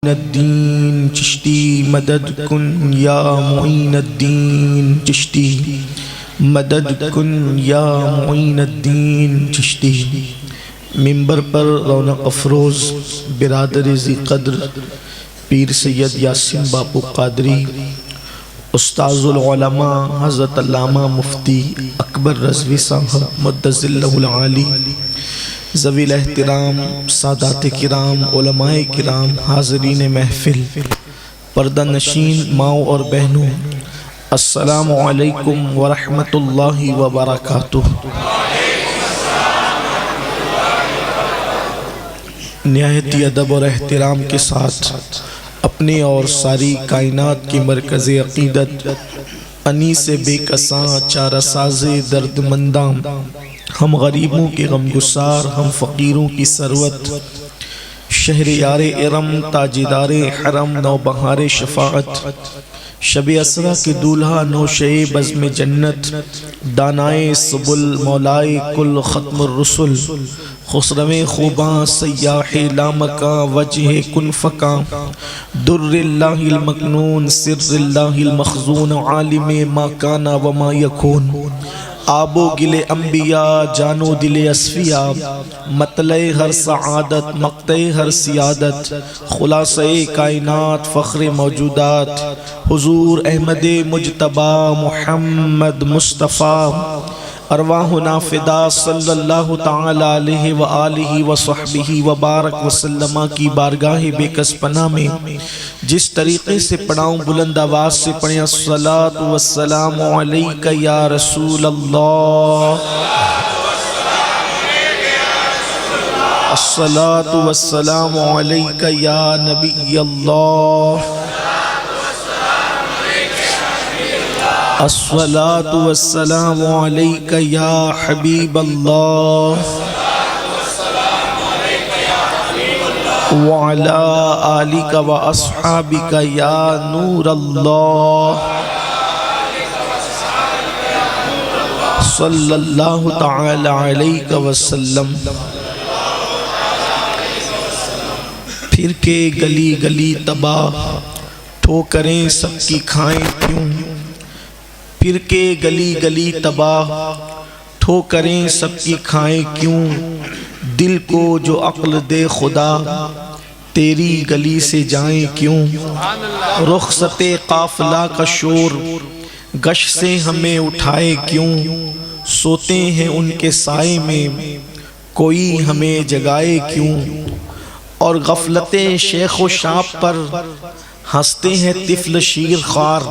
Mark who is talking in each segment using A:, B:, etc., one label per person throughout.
A: الدین چشتی مدد کن یا معین الدین چشتی مدد کن یا معین الدین چشتی۔ منبر پر رونق افروز برادر ذی قدر پیر سید یاسین باپو قادری، استاذ العلماء حضرت علامہ مفتی اکبر رضوی صاحب مدظ اللہ العالی، ذوی الاحترام سادات کرام علماء کرام، حاضرین محفل، پردہ نشین ماؤں اور بہنوں، السلام علیکم ورحمت اللہ وبرکاتہ۔ نہایتی ادب اور احترام کے ساتھ اپنے اور ساری کائنات کی مرکز عقیدت انیس بے کساں چارہ ساز درد منداں، ہم غریبوں کے غم گسار، ہم فقیروں کی ثروت، شہریار ارم تاجدار حرم نوبہار شفاعت، شب اسرا کے دولہا نوشے بزم جنت، دانائے سبل مولائے کل ختم الرسل، خسرو خوباں سیاح لامکاں وجہ کن فکاں، در اللہ المکنون سر اللہ المخزون، عالم ما کانا وما یکون، آب و گل انبیاء جان و دل اصفیاء، مطلع ہر سعادت مقطع ہر سیادت، خلاصہ کائنات فخر موجودات، حضور احمد مجتبی محمد مصطفیٰ، ارواحنا فدا صلی اللہ تعالی علیہ وآلہ وصحبہ وبارک وسلم کی بارگاہ بے کس پناہ میں جس طریقے سے پڑھاؤں بلند آواز سے پڑھیں، الصلاۃ والسلام علیک یا رسول اللہ، الصلاۃ والسلام علیک یا نبی اللہ، الصلاۃ والسلام علیک یا حبیب اللہ، وعلی آلک و اصحابک یا نور اللہ، صلی اللہ تعالی علیہ وسلم۔ پھر کے گلی گلی تباہ، ٹھوکریں سب کی کھائیں کیوں، پھر کے گلی گلی تباہ، ٹھوکریں سب کی کھائیں کیوں، دل کو جو عقل دے خدا تیری گلی سے جائیں کیوں، رخصت قافلہ کا شور گش سے ہمیں اٹھائے کیوں، سوتے ہیں ان کے سائے میں کوئی ہمیں جگائے کیوں، اور غفلت شیخ و شاب پر ہنستے ہیں طفل شیر خوار،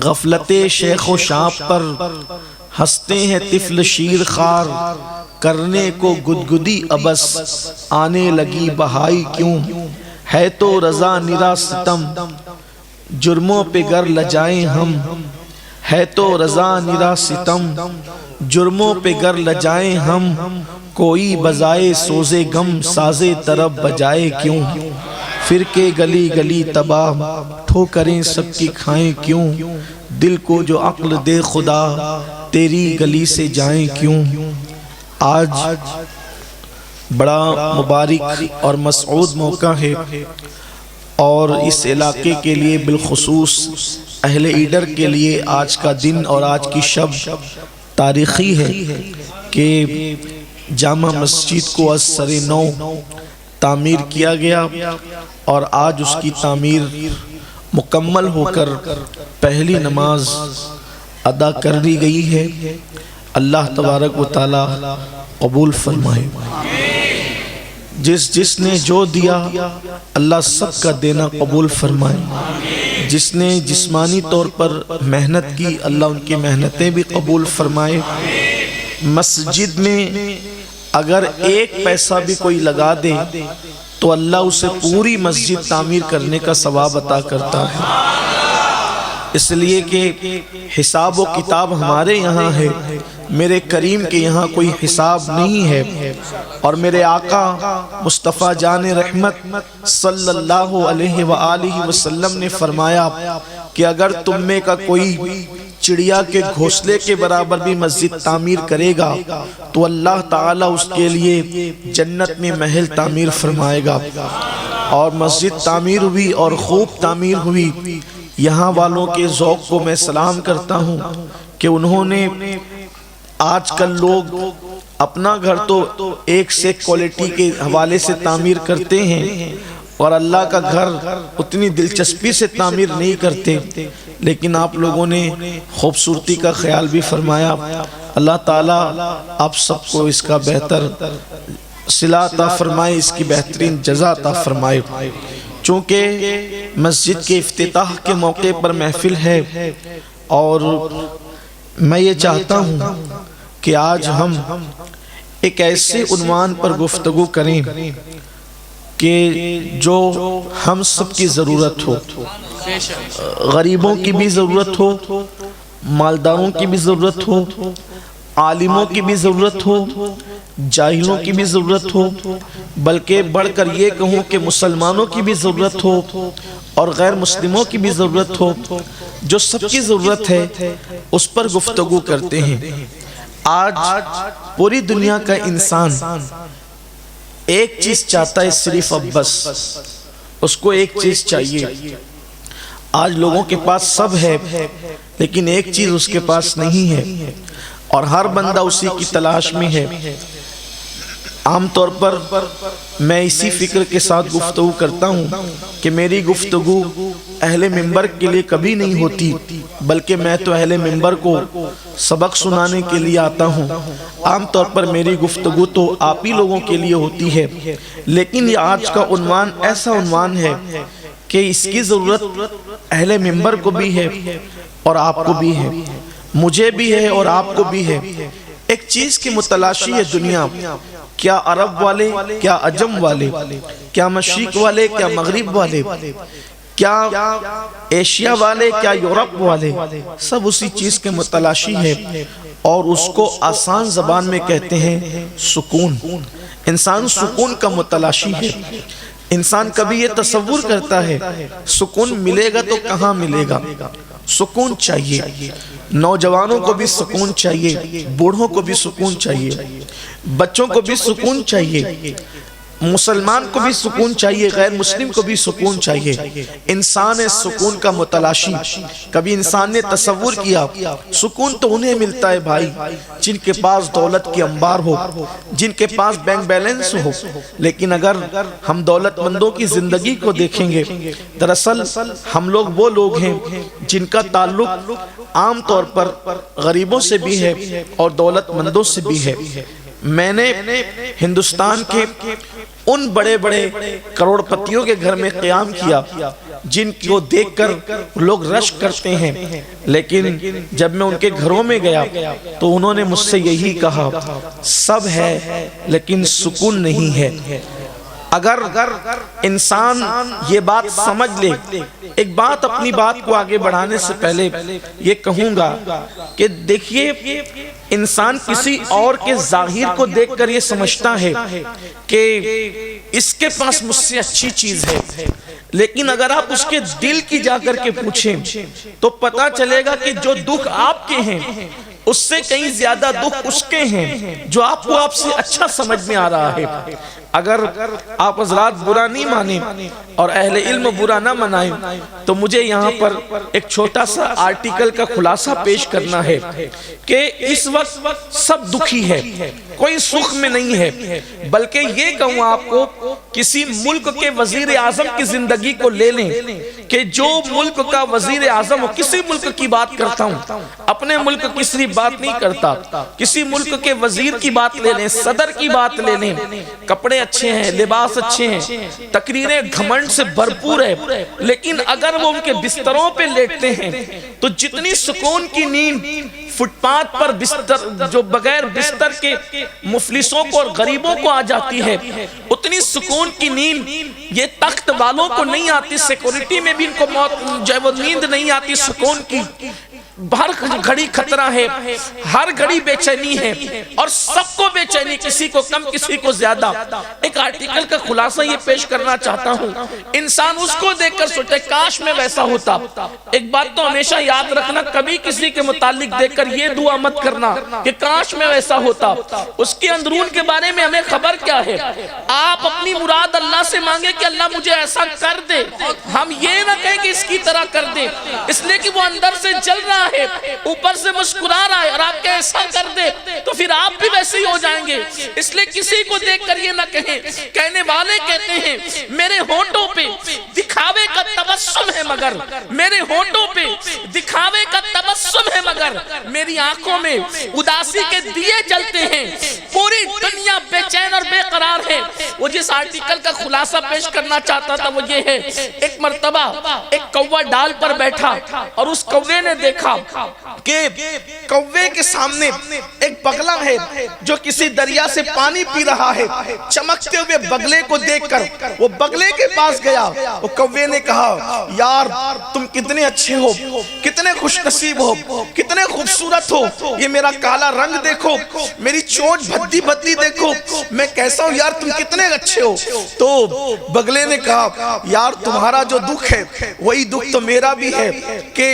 A: غفلت شیخ و شاب پر ہنستے ہیں طفل شیر خوار، کرنے کو گدگدی ابس آنے لگی بہائی کیوں، ہے تو رضا نرا ستم جرموں پہ گر لجائیں ہم، ہے تو رضا نرا ستم جرموں پہ گر لجائیں ہم، کوئی بجائے سوزے غم سازے طرب بجائے کیوں، پھر کے گلی گلی تباہ، ٹھوکریں سب کی کھائیں کیوں، دل کو جو عقل دے خدا تیری گلی سے جائیں کیوں۔ آج بڑا مبارک اور مسعود موقع ہے، اور اس علاقے کے لیے بالخصوص اہل ایڈر کے لیے آج کا دن اور آج کی شب تاریخی ہے کہ جامع مسجد کو از سر نو تعمیر کیا گیا، اور آج اس کی تعمیر مکمل ہو کر پہلی نماز ادا کر دی گئی ہے۔ اللہ تبارک و تعالی قبول فرمائے۔ جس نے جو دیا اللہ سب کا دینا قبول فرمائے، جس نے جسمانی طور پر محنت کی اللہ ان کی محنتیں بھی قبول فرمائے۔ مسجد میں اگر ایک پیسہ بھی کوئی لگا دے تو اللہ اسے پوری مسجد تعمیر کرنے کا ثواب عطا کرتا ہے، اس لیے کہ حساب و کتاب ہمارے یہاں ہے، میرے کریم کے یہاں کوئی حساب نہیں ہے، اور میرے آقا مصطفیٰ جان رحمت صلی اللہ علیہ وآلہ وسلم نے فرمایا کہ اگر تم میں کا کوئی چڑیا کے گھونسلے کے برابر بھی مسجد تعمیر کرے گا تو اللہ تعالیٰ اس کے لیے جنت میں محل تعمیر فرمائے گا۔ اور مسجد تعمیر ہوئی اور خوب تعمیر ہوئی۔ یہاں والوں کے ذوق کو میں سلام کرتا ہوں کہ انہوں نے، آج کل لوگ اپنا گھر تو ایک سے کوالٹی کے حوالے سے تعمیر کرتے ہیں اور اللہ کا گھر اتنی دلچسپی سے تعمیر نہیں کرتے، لیکن آپ لوگوں نے خوبصورتی کا خیال بھی فرمایا۔ اللہ تعالیٰ آپ سب کو اس کا بہتر صلہ عطا فرمائے، اس کی بہترین جزا عطا فرمائے۔ چونکہ مسجد کے افتتاح کے موقع پر محفل ہے اور میں یہ چاہتا ہوں کہ آج ہم ایک ایسے عنوان پر گفتگو کریں کہ جو ہم سب کی ضرورت ہو، غریبوں کی بھی ضرورت ہو، مالداروں کی بھی ضرورت ہو، عالموں کی بھی ضرورت ہو، جاہلوں کی بھی ضرورت ہو، بلکہ بڑھ کر یہ کہوں کہ مسلمانوں کی بھی ضرورت ہو اور غیر مسلموں کی بھی ضرورت ہو، جو سب کی ضرورت ہے اس پر گفتگو کرتے ہیں۔ آج پوری دنیا کا انسان ایک چیز چاہتا ہے، صرف اب بس اس کو ایک چیز چاہیے۔ آج لوگوں کے پاس سب ہے لیکن ایک چیز اس کے پاس نہیں ہے اور ہر بندہ اسی کی تلاش میں ہے۔ عام طور پر میں اسی فکر کے ساتھ گفتگو کرتا ہوں کہ میری گفتگو اہل منبر کے لیے کبھی نہیں ہوتی، بلکہ میں تو اہل منبر کو سبق سنانے کے لیے آتا ہوں۔ عام طور پر میری گفتگو تو آپ ہی لوگوں کے لیے ہوتی ہے، لیکن یہ آج کا عنوان ایسا عنوان ہے کہ اس کی ضرورت اہل منبر کو بھی ہے اور آپ کو بھی ہے، مجھے بھی ہے اور آپ کو بھی ہے۔ ایک چیز کی متلاشی ہے دنیا، کیا عرب والے، کیا عجم والے، کیا مشرق والے، کیا مغرب والے، کیا ایشیا والے، کیا یورپ والے، سب اسی چیز کے متلاشی ہے اور اس کو آسان زبان میں کہتے ہیں سکون۔ انسان سکون کا متلاشی ہے۔ انسان کبھی یہ تصور کرتا ہے سکون ملے گا تو کہاں ملے گا؟ سکون چاہیے، نوجوانوں کو بھی سکون چاہیے، بوڑھوں کو بھی سکون چاہیے، بچوں کو بھی سکون چاہیے، مسلمان کو بھی سکون چاہیے، غیر مسلم کو بھی سکون چاہیے۔ انسان ہے سکون کا متلاشی۔ کبھی انسان نے تصور کیا سکون تو انہیں ملتا ہے بھائی جن کے پاس دولت کی انبار ہو، جن کے پاس بینک بیلنس ہو، لیکن اگر ہم دولت مندوں کی زندگی کو دیکھیں گے، دراصل ہم لوگ وہ لوگ ہیں جن کا تعلق عام طور پر غریبوں سے بھی ہے اور دولت مندوں سے بھی ہے۔ میں نے ہندوستان کے ان بڑے بڑے کروڑ پتیوں کے گھر میں قیام کیا جن کو دیکھ کر لوگ رشک کرتے ہیں، لیکن جب میں ان کے گھروں میں گیا تو انہوں نے مجھ سے یہی کہا، سب ہے لیکن سکون نہیں ہے۔ اگر انسان یہ بات سمجھ لے، ایک بات اپنی بات کو آگے بڑھانے سے پہلے یہ کہوں گا کہ دیکھیے انسان کسی اور کے ظاہر کو دیکھ کر یہ سمجھتا ہے کہ اس کے پاس مجھ سے اچھی چیز ہے، لیکن اگر آپ اس کے دل کی جا کر کے پوچھیں تو پتا چلے گا کہ جو دکھ آپ کے ہیں اس سے کہیں زیادہ دکھ اس کے ہیں جو آپ کو آپ سے اچھا سمجھ میں آ رہا ہے۔ اگر آپ حضرات برا نہیں مانیں اور اہل علم برا نہ منائیں تو مجھے یہاں پر ایک چھوٹا سا آرٹیکل کا خلاصہ پیش کرنا ہے کہ اس وقت سب دکھی ہے، کوئی سکھ میں نہیں ہے، بلکہ یہ کہوں آپ کو کسی ملک کے وزیر اعظم کی زندگی کو لے لیں کہ جو ملک کا وزیر اعظم ہو، کسی ملک کی بات کرتا ہوں، اپنے ملک کی صرف بات نہیں کرتا، کسی ملک کے وزیر کی بات لے لیں، صدر کی بات لے لیں، کپڑے اچھے ہیں، لباس اچھے ہیں، تقریریں گھمنڈ سے بھرپور ہے، لیکن اگر وہ ان کے بستروں پہ لیٹتے ہیں تو جتنی سکون کی نیند فٹ پاتھ پر بستر جو بغیر بستر کے مفلسوں کو اور غریبوں کو آ جاتی ہے، اتنی سکون کی نیند یہ تخت والوں کو نہیں آتی، سیکورٹی میں بھی ان کو جو ہے وہ نیند نہیں آتی سکون کی، ہر گھڑی خطرہ ہے، ہر گھڑی بے چینی ہے، اور سب کو بے چینی، کسی کو کم کسی کو زیادہ۔ ایک آرٹیکل کا خلاصہ یہ پیش کرنا چاہتا ہوں، انسان اس کو دیکھ کر سوچتے کاش میں ویسا ہوتا۔ ایک بات تو ہمیشہ یاد رکھنا، کبھی کسی کے متعلق دیکھ کر یہ دعا مت کرنا کہ کاش میں ویسا ہوتا۔ اس کے اندرون کے بارے میں ہمیں خبر کیا ہے؟ آپ اپنی مراد اللہ سے مانگے کہ اللہ مجھے ایسا کر دے، ہم یہ نہ کہیں کہ اس کی طرح کر دے، اس لیے کہ وہ اندر سے جل رہا ہے، اوپر سے مسکرا رہا ہے، اور آپ کے ایسا کر دے تو پھر آپ بھی ویسے ہی ہو جائیں گے۔ اس لیے کسی کو دیکھ کر یہ نہ کہیں۔ کہنے والے کہتے ہیں میرے ہونٹوں پہ دکھاوے کا تبسم ہے، مگر میرے ہونٹوں پہ دکھاوے کا تبسم ہے، مگر میری آنکھوں میں اداسی کے دیے جلتے ہیں، پوری دنیا بے چین اور بے قرار ہے۔ وہ جس آرٹیکل کا خلاصہ پیش کرنا چاہتا تھا وہ یہ ہے، ایک مرتبہ ایک کوہ ڈال پر بیٹھا، اور اس کوے نے دیکھا کہ کوے کے سامنے ایک بگلا ہے جو کسی دریا سے پانی پی رہا ہے۔ چمکتے ہوئے بگلے کو دیکھ کر وہ بگلے کے پاس گیا۔ وہ کوے نے کہا یار تم کتنے اچھے ہو، کتنے خوش نصیب ہو، کتنے خوبصورت ہو، یہ میرا کالا رنگ دیکھو، میری چونچ بھدی بھدی دیکھو، میں کیسا ہوں یار، تم کتنے اچھے ہو۔ تو بگلے نے کہا یار تمہارا جو دکھ ہے وہی دکھ تو میرا بھی ہے، کہ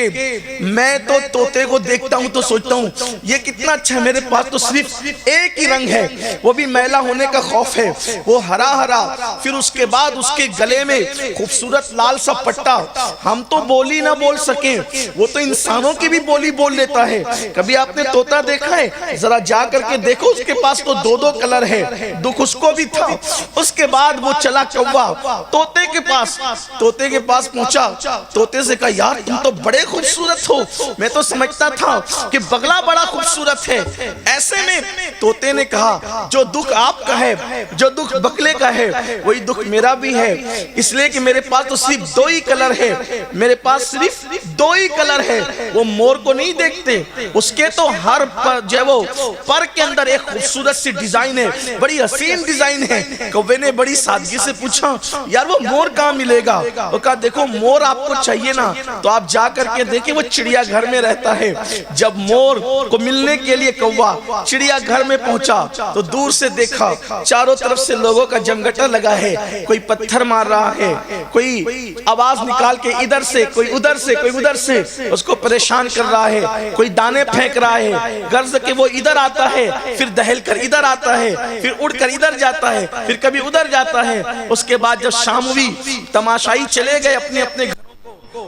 A: میں تو طوطے کو دیکھتا ہوں تو سوچتا ہوں یہ کتنا اچھا ہے، میرے پاس تو صرف ایک ہی رنگ ہے، وہ بھی میلا ہونے کا خوف ہے، وہ ہرا ہرا، پھر اس کے بعد اس کے گلے میں خوبصورت لال سا پٹا۔ ہم تو بولی نہ بول سکیں، وہ تو انسانوں کی بھی بولی بول لیتا ہے۔ کبھی آپ نے طوطا دیکھا ہے؟ ذرا جا کر کے دیکھو، اس کے پاس تو دو دو کلر ہے، دکھ اس کو بھی تھا۔ اس کے بعد وہ چلا کوہ طوطے کے پاس، طوطے کے پاس پہنچا، طوطے سے کہا یار تم تو بڑے خوبصورت ہو، میں تو سمجھتا تھا کہ بگلا بڑا خوبصورت ہے۔ ایسے میں طوطے نے کہا جو دکھ آپ کا ہے، جو دکھ بگلے کا ہے، وہی دکھ میرا بھی ہے، اس لیے کہ میرے پاس تو صرف دو ہی کلر ہے، میرے پاس صرف دو ہی کلر ہے۔ وہ مور کو نہیں دیکھتے، اس کے تو ہر جو وہ پر کے اندر ایک خوبصورت سی ڈیزائن ہے، بڑی حسین ڈیزائن ہے۔ کوے نے بڑی سادگی سے پوچھا یار وہ مور کہاں ملے گا؟ وہ کہا دیکھو مور آپ کو چاہیے نا تو آپ جا کر کے دیکھیں، وہ چڑیا گھر میں رہتا ہے۔ جب مور کو ملنے کے لیے کوہ چڑیا گھر میں پہنچا تو دور سے دیکھا چاروں طرف سے لوگوں کا جمگٹا لگا ہے، کوئی پتھر مار رہا ہے، کوئی آواز نکال کے ادھر سے، کوئی ادھر سے، کوئی ادھر سے اس کو پریشان کر رہا ہے، کوئی دانے پھینک رہا ہے، غرض کہ وہ ادھر آتا ہے پھر دہل کر ادھر آتا ہے، پھر اڑ کر ادھر جاتا ہے، پھر کبھی ادھر جاتا ہے۔ اس کے بعد جب شام ہوئی تماشائی چلے گئے اپنے اپنے گھر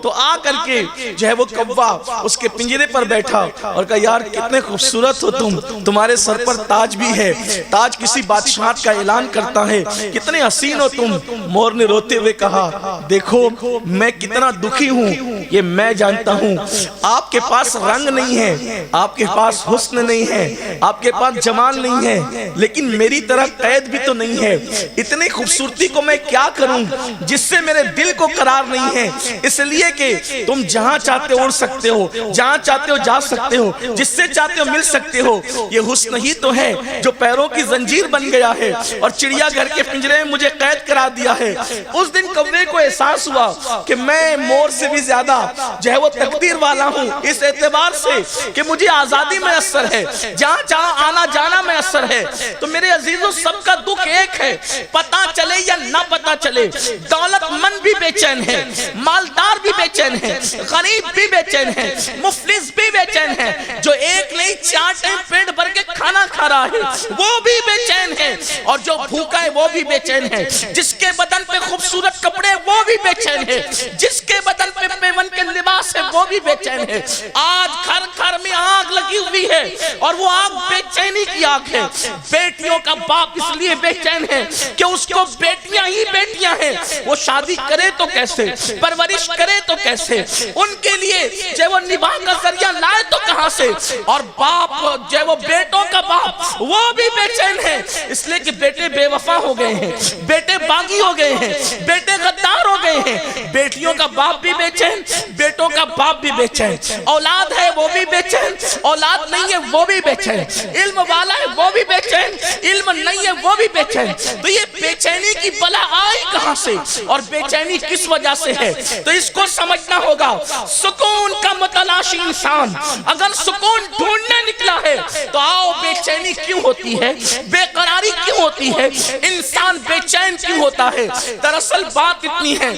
A: تو آ کر کے جو ہے وہ کوہ اس کے پنجرے پر بیٹھا اور کہا یار کتنے خوبصورت ہو تم، تمہارے سر پر تاج بھی ہے، تاج کسی بادشاہت کا اعلان کرتا ہے، کتنے حسین ہو تم۔ مور نے روتے ہوئے کہا دیکھو میں کتنا دکھی ہوں یہ میں جانتا ہوں، آپ کے پاس رنگ نہیں ہے، آپ کے پاس حسن نہیں ہے، آپ کے پاس جمال نہیں ہے، لیکن میری طرح قید بھی تو نہیں ہے۔ اتنی خوبصورتی کو میں کیا کروں جس سے میرے دل کو قرار نہیں ہے، اس لیے کہ تم جہاں چاہتے ہو اڑ سکتے ہو، جہاں چاہتے ہو جا سکتے ہو، جس سے چاہتے ہو مل سکتے ہو، یہ حسن ہی تو ہے جو پیروں کی زنجیر بن گیا ہے اور چڑیا گھر کے پنجرے میں مجھے قید کرا دیا ہے۔ اس دن کوے کو احساس ہوا کہ میں مور سے بھی زیادہ جو ہے وہ تقدیر والا ہوں، اس اعتبار سے کہ مجھے آزادی میسر ہے، جہاں چاہا آنا جانا میسر ہے۔ تو میرے عزیزوں سب کا دکھ ایک ہے، پتہ چلے یا نہ پتہ چلے، دولت مند بھی بے چین ہے، مالدار بھی بے چین ہے، غریب بھی بے چین ہے، مفلس بھی بے چین ہے، جو ایک نہیں چار ٹائم پیٹ بھر کے کھانا کھا رہا ہے وہ بھی بے چین ہے، اور جو بھوکا ہے وہ بھی بے چین ہے، جس کے بدن پہ خوبصورت کپڑے وہ بھی بے چین ہے، جس کے بدن پہ پیون کے لباس ہے وہ بھی بے چین ہے۔ آج گھر گھر میں آگ لگی ہوئی ہے اور وہ آگ بے چینی کی آگ ہے۔ بیٹیوں کا باپ اس لیے بے چین ہے کہ اس کو بیٹیاں ہی بیٹیاں ہیں، وہ شادی کرے تو کیسے، پرورش کرے تو کیسے، ان کے لیے جو وہ نباہ کا ذریعہ لائے تو کہاں سے، اور باپ جو وہ بیٹوں کا باپ وہ بھی بے چین ہے، اس لیے کہ بیٹے بے وفا ہو گئے ہیں، بیٹے باغی ہو گئے ہیں، بیٹے غدار ہو گئے ہیں، بیٹیوں کا باپ بھی بے چین، بیٹوں کا باپ بھی بے چین، اولاد ہے وہ بھی بے چین، اولاد نہیں ہے وہ بھی بے چین، علم والا ہے وہ بھی بے چین، علم نہیں ہے وہ بھی بے چین۔ تو یہ بے چینی کی بلا آئی کہاں سے اور بے چینی کس وجہ سے ہے؟ تو اس کو سمجھنا ہوگا۔ سکون کا متلاشی انسان اگر سکون ڈھونڈنے نکلا ہے تو آؤ، بے چینی کیوں ہوتی ہے، بے قراری کیوں ہوتی ہے، انسان بے چین کیوں ہوتا ہے؟ دراصل بات اتنی ہے،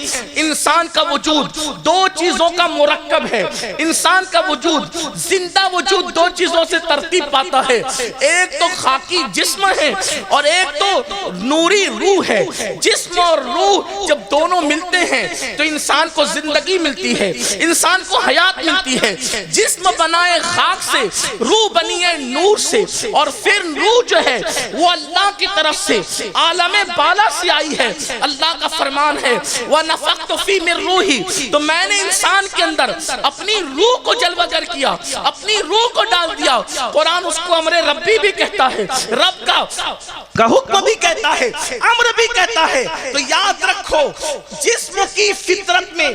A: انسان کا وجود دو چیزوں کا مرکب ہے۔ انسان کا وجود، زندہ وجود دو چیزوں سے ترتیب پاتا ہے، ایک تو خاکی جسم ہے اور ایک تو نوری روح ہے۔ جسم اور روح جب دونوں ملتے ہیں تو انسان کو زندگی ملتی ہے، انسان کو حیات ملتی ہے۔ جسم بنائے خاک سے، روح بنی ہے نور سے، اور پھر روح جو ہے وہ اللہ کی طرف سے عالم بالا سے آئی ہے۔ اللہ کا فرمان ہے وَنَفَخْتُ فِي مِن رُوحِي، تو میں نے انسان کے اندر اپنی روح کو جلوہ گر کیا، اپنی روح کو ڈال دیا۔ قرآن اس کو امر ربی بھی کہتا ہے، رب کا حکم بھی کہتا ہے، امر بھی کہتا ہے۔ تو یاد رکھو، جسم کی فطرت میں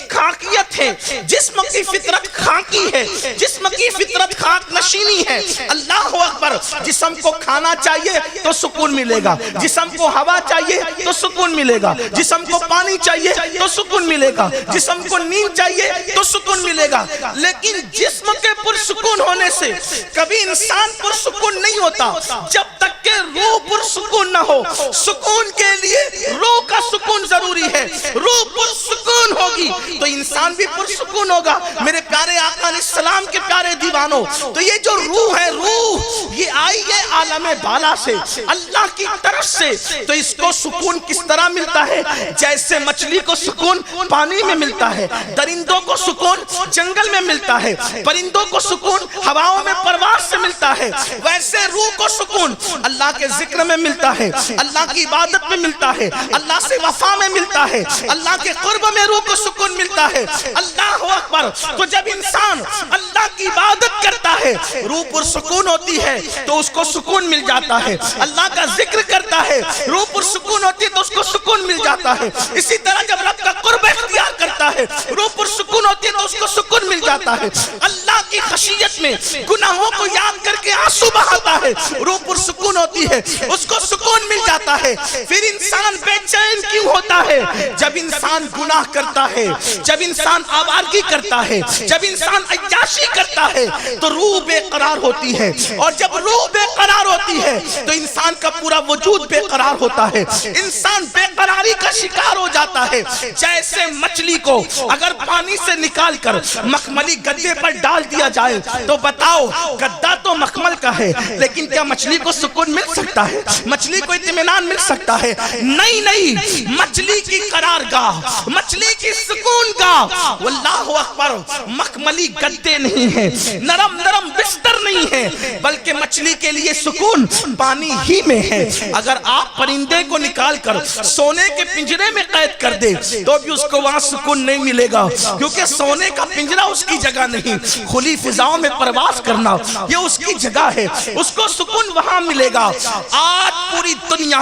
A: خاکیت ہے، جسم کی فطرت خاکی ہے، جسم کی فطرت خاک نشینی ہے۔ اللہ اکبر۔ جسم کو کھانا چاہیے تو سکون ملے گا، جسم کو ہوا چاہیے تو سکون ملے گا، جسم کو پانی چاہیے تو سکون ملے گا، جسم کو نیند چاہیے تو سکون ملے گا۔ لیکن جسم کے پرسکون ہونے سے کبھی انسان پرسکون نہیں ہوتا جب تک کہ روح پرسکون نہ ہو۔ سکون کے لیے روح کا سکون ضروری ہے۔ روح پرسکون ہوگی تو انسان بھی پرسکون ہوگا۔ میرے پیارے آقا علیہ السلام کے پیارے دیوانوں، تو یہ جو روح ہے، روح یہ آئی ہے عالم بالا سے، اللہ کی طرف سے۔ تو اس کو سکون کس طرح ملتا ہے؟ جیسے مچھلی کو سکون پانی میں ملتا ہے، درندوں کو سکون جنگل میں ملتا ہے، پرندوں کو سکون ہواؤں میں پرواز سے ملتا ہے، ویسے روح کو سکون اللہ کے ذکر میں ملتا ہے، اللہ کی عبادت میں ملتا ہے، اللہ سے وفا میں ملتا ہے، اللہ کے قرب میں روح کو سکون ملتا ہے۔ اللہ اکبر۔ تو جب انسان اللہ کی عبادت کرتا ہے روح پر سکون ہوتی ہے تو اس کو سکون مل جاتا ہے، اللہ کا ذکر کرتا ہے روح پر سکون ہوتی ہے تو اس کو سکون مل جاتا ہے۔ اسی طرح جب رب کا قرب اختیار کرتا ہے روح پر سکون ہوتی ہے تو اس کو سکون مل جاتا ہے۔ اللہ کی خشیت میں گناہوں کو یاد کر کے آنسو بہاتا ہے، روح پر سکون ہوتی ہے، اس کو سکون مل جاتا ہے۔ پھر انسان بے چین کیوں ہوتا ہے؟ جب انسان گناہ کرتا ہے، جب انسان آوارگی کرتا ہے، جب انسان عیاشی کرتا ہے تو روح بے قرار ہوتی ہے، اور جب روح بے قرار ہوتی ہے تو انسان کا پورا وجود بے قرار ہوتا ہے، انسان بے قراری کا شکار ہو جاتا ہے۔ جیسے مچھلی کو اگر پانی سے نکال کر مخملی گدے پر ڈال دیا جائے تو بتاؤ، گدا تو مخمل کا ہے لیکن کیا مچھلی کو سکون مل سکتا ہے؟ مچھلی کو اطمینان مل سکتا ہے؟ نہیں نہیں، مچھلی کی قرارگاہ، مچھلی کی سکون گاہ واللہ اکبر مخملی گدے نہیں ہیں، نرم نرم بستر نہیں ہے، بلکہ مچھلی کے لیے سکون پانی ہی میں ہے۔ اگر آپ پرندے کو نکال کر سونے کے پنجرے میں قید کر دے تو بھی اس کو وہاں سکون نہیں ملے گا، کیونکہ سونے کا پنجرہ اس کی جگہ نہیں، کھلی فضاؤں میں پرواز کرنا یہ اس کی جگہ ہے، اس کو سکون وہاں ملے گا۔ آج پوری دنیا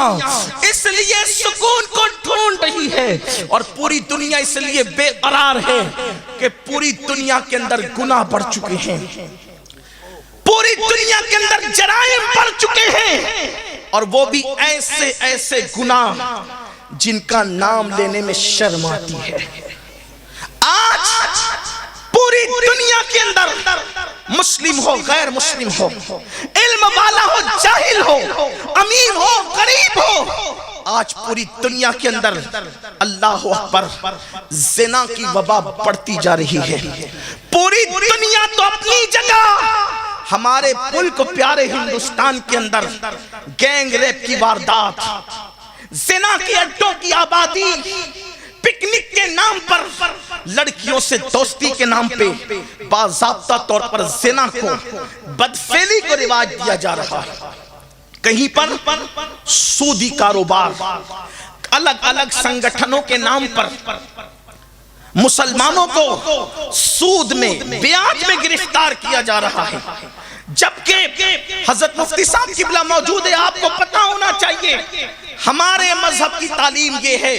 A: اس لیے سکون کو ڈھونڈ رہی ہے اور پوری دنیا اس لیے بے قرار ہے کہ پوری دنیا کے اندر گناہ بڑھ چکے ہیں، پوری دنیا کے اندر جرائم بڑھ چکے ہیں، اور وہ بھی ایسے ایسے گناہ جن کا نام لینے میں شرم آتی ہے۔ آج پوری دنیا کے اندر مسلم ہو غیر مسلم ہو، علم والا ہو جاہل ہو، امیر ہو غریب ہو، آج پوری دنیا کے اندر اللہ اکبر زنا کی وبا بڑھتی جا رہی ہے۔ پوری دنیا تو اپنی جگہ، ہمارے ملک پیارے ہندوستان کے اندر گینگ ریپ کی واردات، زنا کے اڈوں کی آبادی، پکنک کے نام پر، لڑکیوں سے دوستی کے نام پہ باضابطہ طور پر زنا کو، بدفعلی کو رواج دیا جا رہا ہے۔ کہیں پر سودی کاروبار، الگ الگ سنگٹھنوں کے نام پر مسلمانوں کو سود میں، بیاج میں گرفتار کیا جا رہا ہے، جبکہ حضرت مفتی صاحب قبلہ موجود ہے۔ آپ کو پتہ ہونا چاہیے ہمارے مذہب کی تعلیم یہ ہے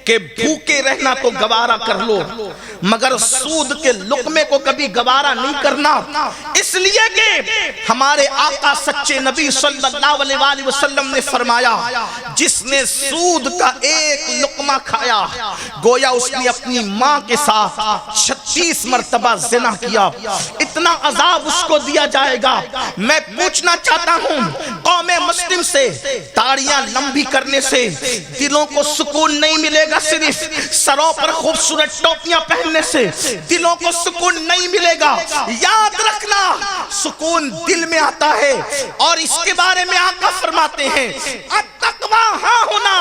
A: کہ بھوکے رہنا تو گوارا کر لو مگر سود کے لقمے کو کبھی گوارا نہیں کرنا، اس لیے کہ ہمارے آقا سچے نبی صلی اللہ علیہ وآلہ وسلم نے فرمایا جس نے سود کا ایک لقمہ کھایا گویا اس نے اپنی ماں کے ساتھ 36 مرتبہ زنا کیا، اتنا عذاب اس کو دیا جائے گا۔ میں پوچھنا چاہتا ہوں قوم مسلم سے، داڑیاں لمبی کرنے سے دلوں کو سکون نہیں ملے گا، صرف سروں پر خوبصورت ٹوپیاں پہننے سے دلوں کو سکون نہیں ملے گا۔ یاد رکھنا سکون دل میں آتا ہے، اور اس کے بارے میں آقا فرماتے ہیں التقویٰ ہاں ہونا،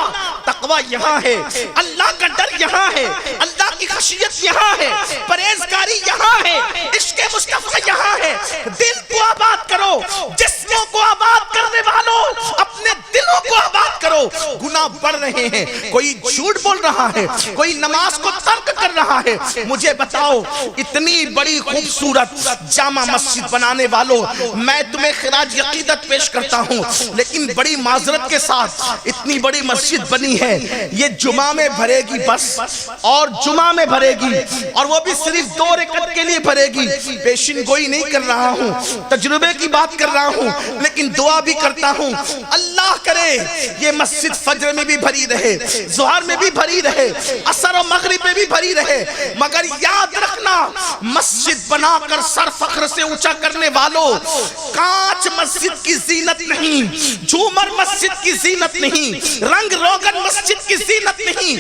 A: تقویٰ یہاں ہے، اللہ کا ڈر یہاں ہے، اللہ کی خشیت یہاں ہے، پرہیزگاری یہاں ہے، عشق مصطفیٰ یہاں ہے۔ دل کو آباد کرو، جسموں کو آباد کرنے والوں اپنے دلوں کو آباد کرو۔ گناہ بڑھ رہے ہیں، کوئی جھوٹ بول رہا ہے، کوئی نماز کو ترک کر رہا ہے، مجھے بتاؤ اتنی بڑی خوبصورت جامع مسجد بنانے والوں میں تمہیں خراج عقیدت پیش کرتا ہوں، لیکن بڑی معذرت کے ساتھ اتنی بڑی مسجد بنی ہے، یہ جمعہ میں بھرے گی بس، اور جمعہ میں بھرے گی، اور وہ بھی صرف 2 رکعت کے لیے بھرے گی۔ پیشن گوئی نہیں کر رہا ہوں، تجربے کی بات کر رہا ہوں، لیکن دعا بھی کرتا ہوں اللہ کرے یہ مسجد فجر میں بھی بھری رہے، ظہر میں بھی بھری رہے، عصر و مغرب میں بھی بھری رہے، مگر یاد رکھنا مسجد بنا کر سر فخر سے اونچا کرنے والوں کانچ مسجد کی زینت نہیں، جھومر مسجد کی زینت نہیں، رنگ روگن مسجد کی زینت نہیں،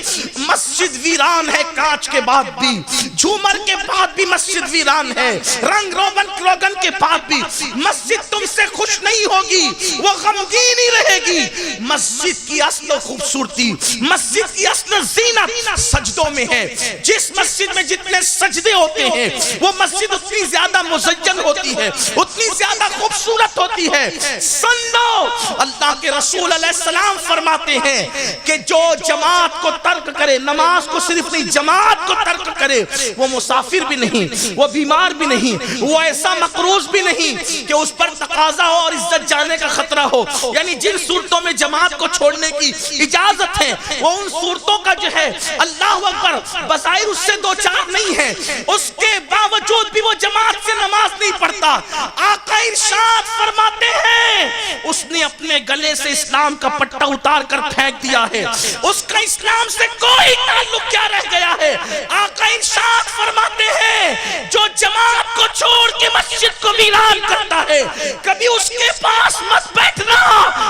A: مسجد ویران ہے کانچ کے بعد بھی، جھومر کے بعد بھی مسجد ویران ہے، رنگ روگن کے بعد بھی مسجد تم سے خوش نہیں ہوگی، وہ غمگین ہی رہے گی۔ مسجد کی اصل خوبصورتی، مسجد کی اصل زینت سجدوں میں ہے، جس مسجد میں جتنے سجدے ہوتے ہیں وہ مسجد اتنی زیادہ مزین ہوتی ہے، اتنی زیادہ خوبصورت ہوتی ہے۔ سن لو اللہ کے رسول علیہ السلام فرماتے ہیں کہ جو جماعت کو ترک کرے، نماز کو صرف نہیں جماعت کو ترک کرے، وہ مسافر بھی نہیں، وہ بیمار بھی نہیں، وہ ایسا مقروض بھی نہیں کہ اس پر تقاضا ہو اور عزت جانے کا خطرہ ہو۔ یعنی جن صورتوں میں جماعت کو چھوڑنے کی اجازت ہے وہ ان صورتوں کا جو ہے اللہ اکبر بظاہر اس سے دو چار نہیں ہے، اس کے باوجود بھی وہ جماعت سے نماز نہیں پڑھتا۔ آقا ارشاد فرماتے ہیں اس نے اپنے گلے سے اسلام کا پٹا اتار کر پھینک دیا ہے، اس کا اسلام سے کوئی تعلق کیا رہ گیا ہے۔ آقا ارشاد فرماتے ہیں جو جماعت کو چھوڑ کے مسجد کو ویران کرتا ہے کبھی اس کے پاس مت بیٹھنا،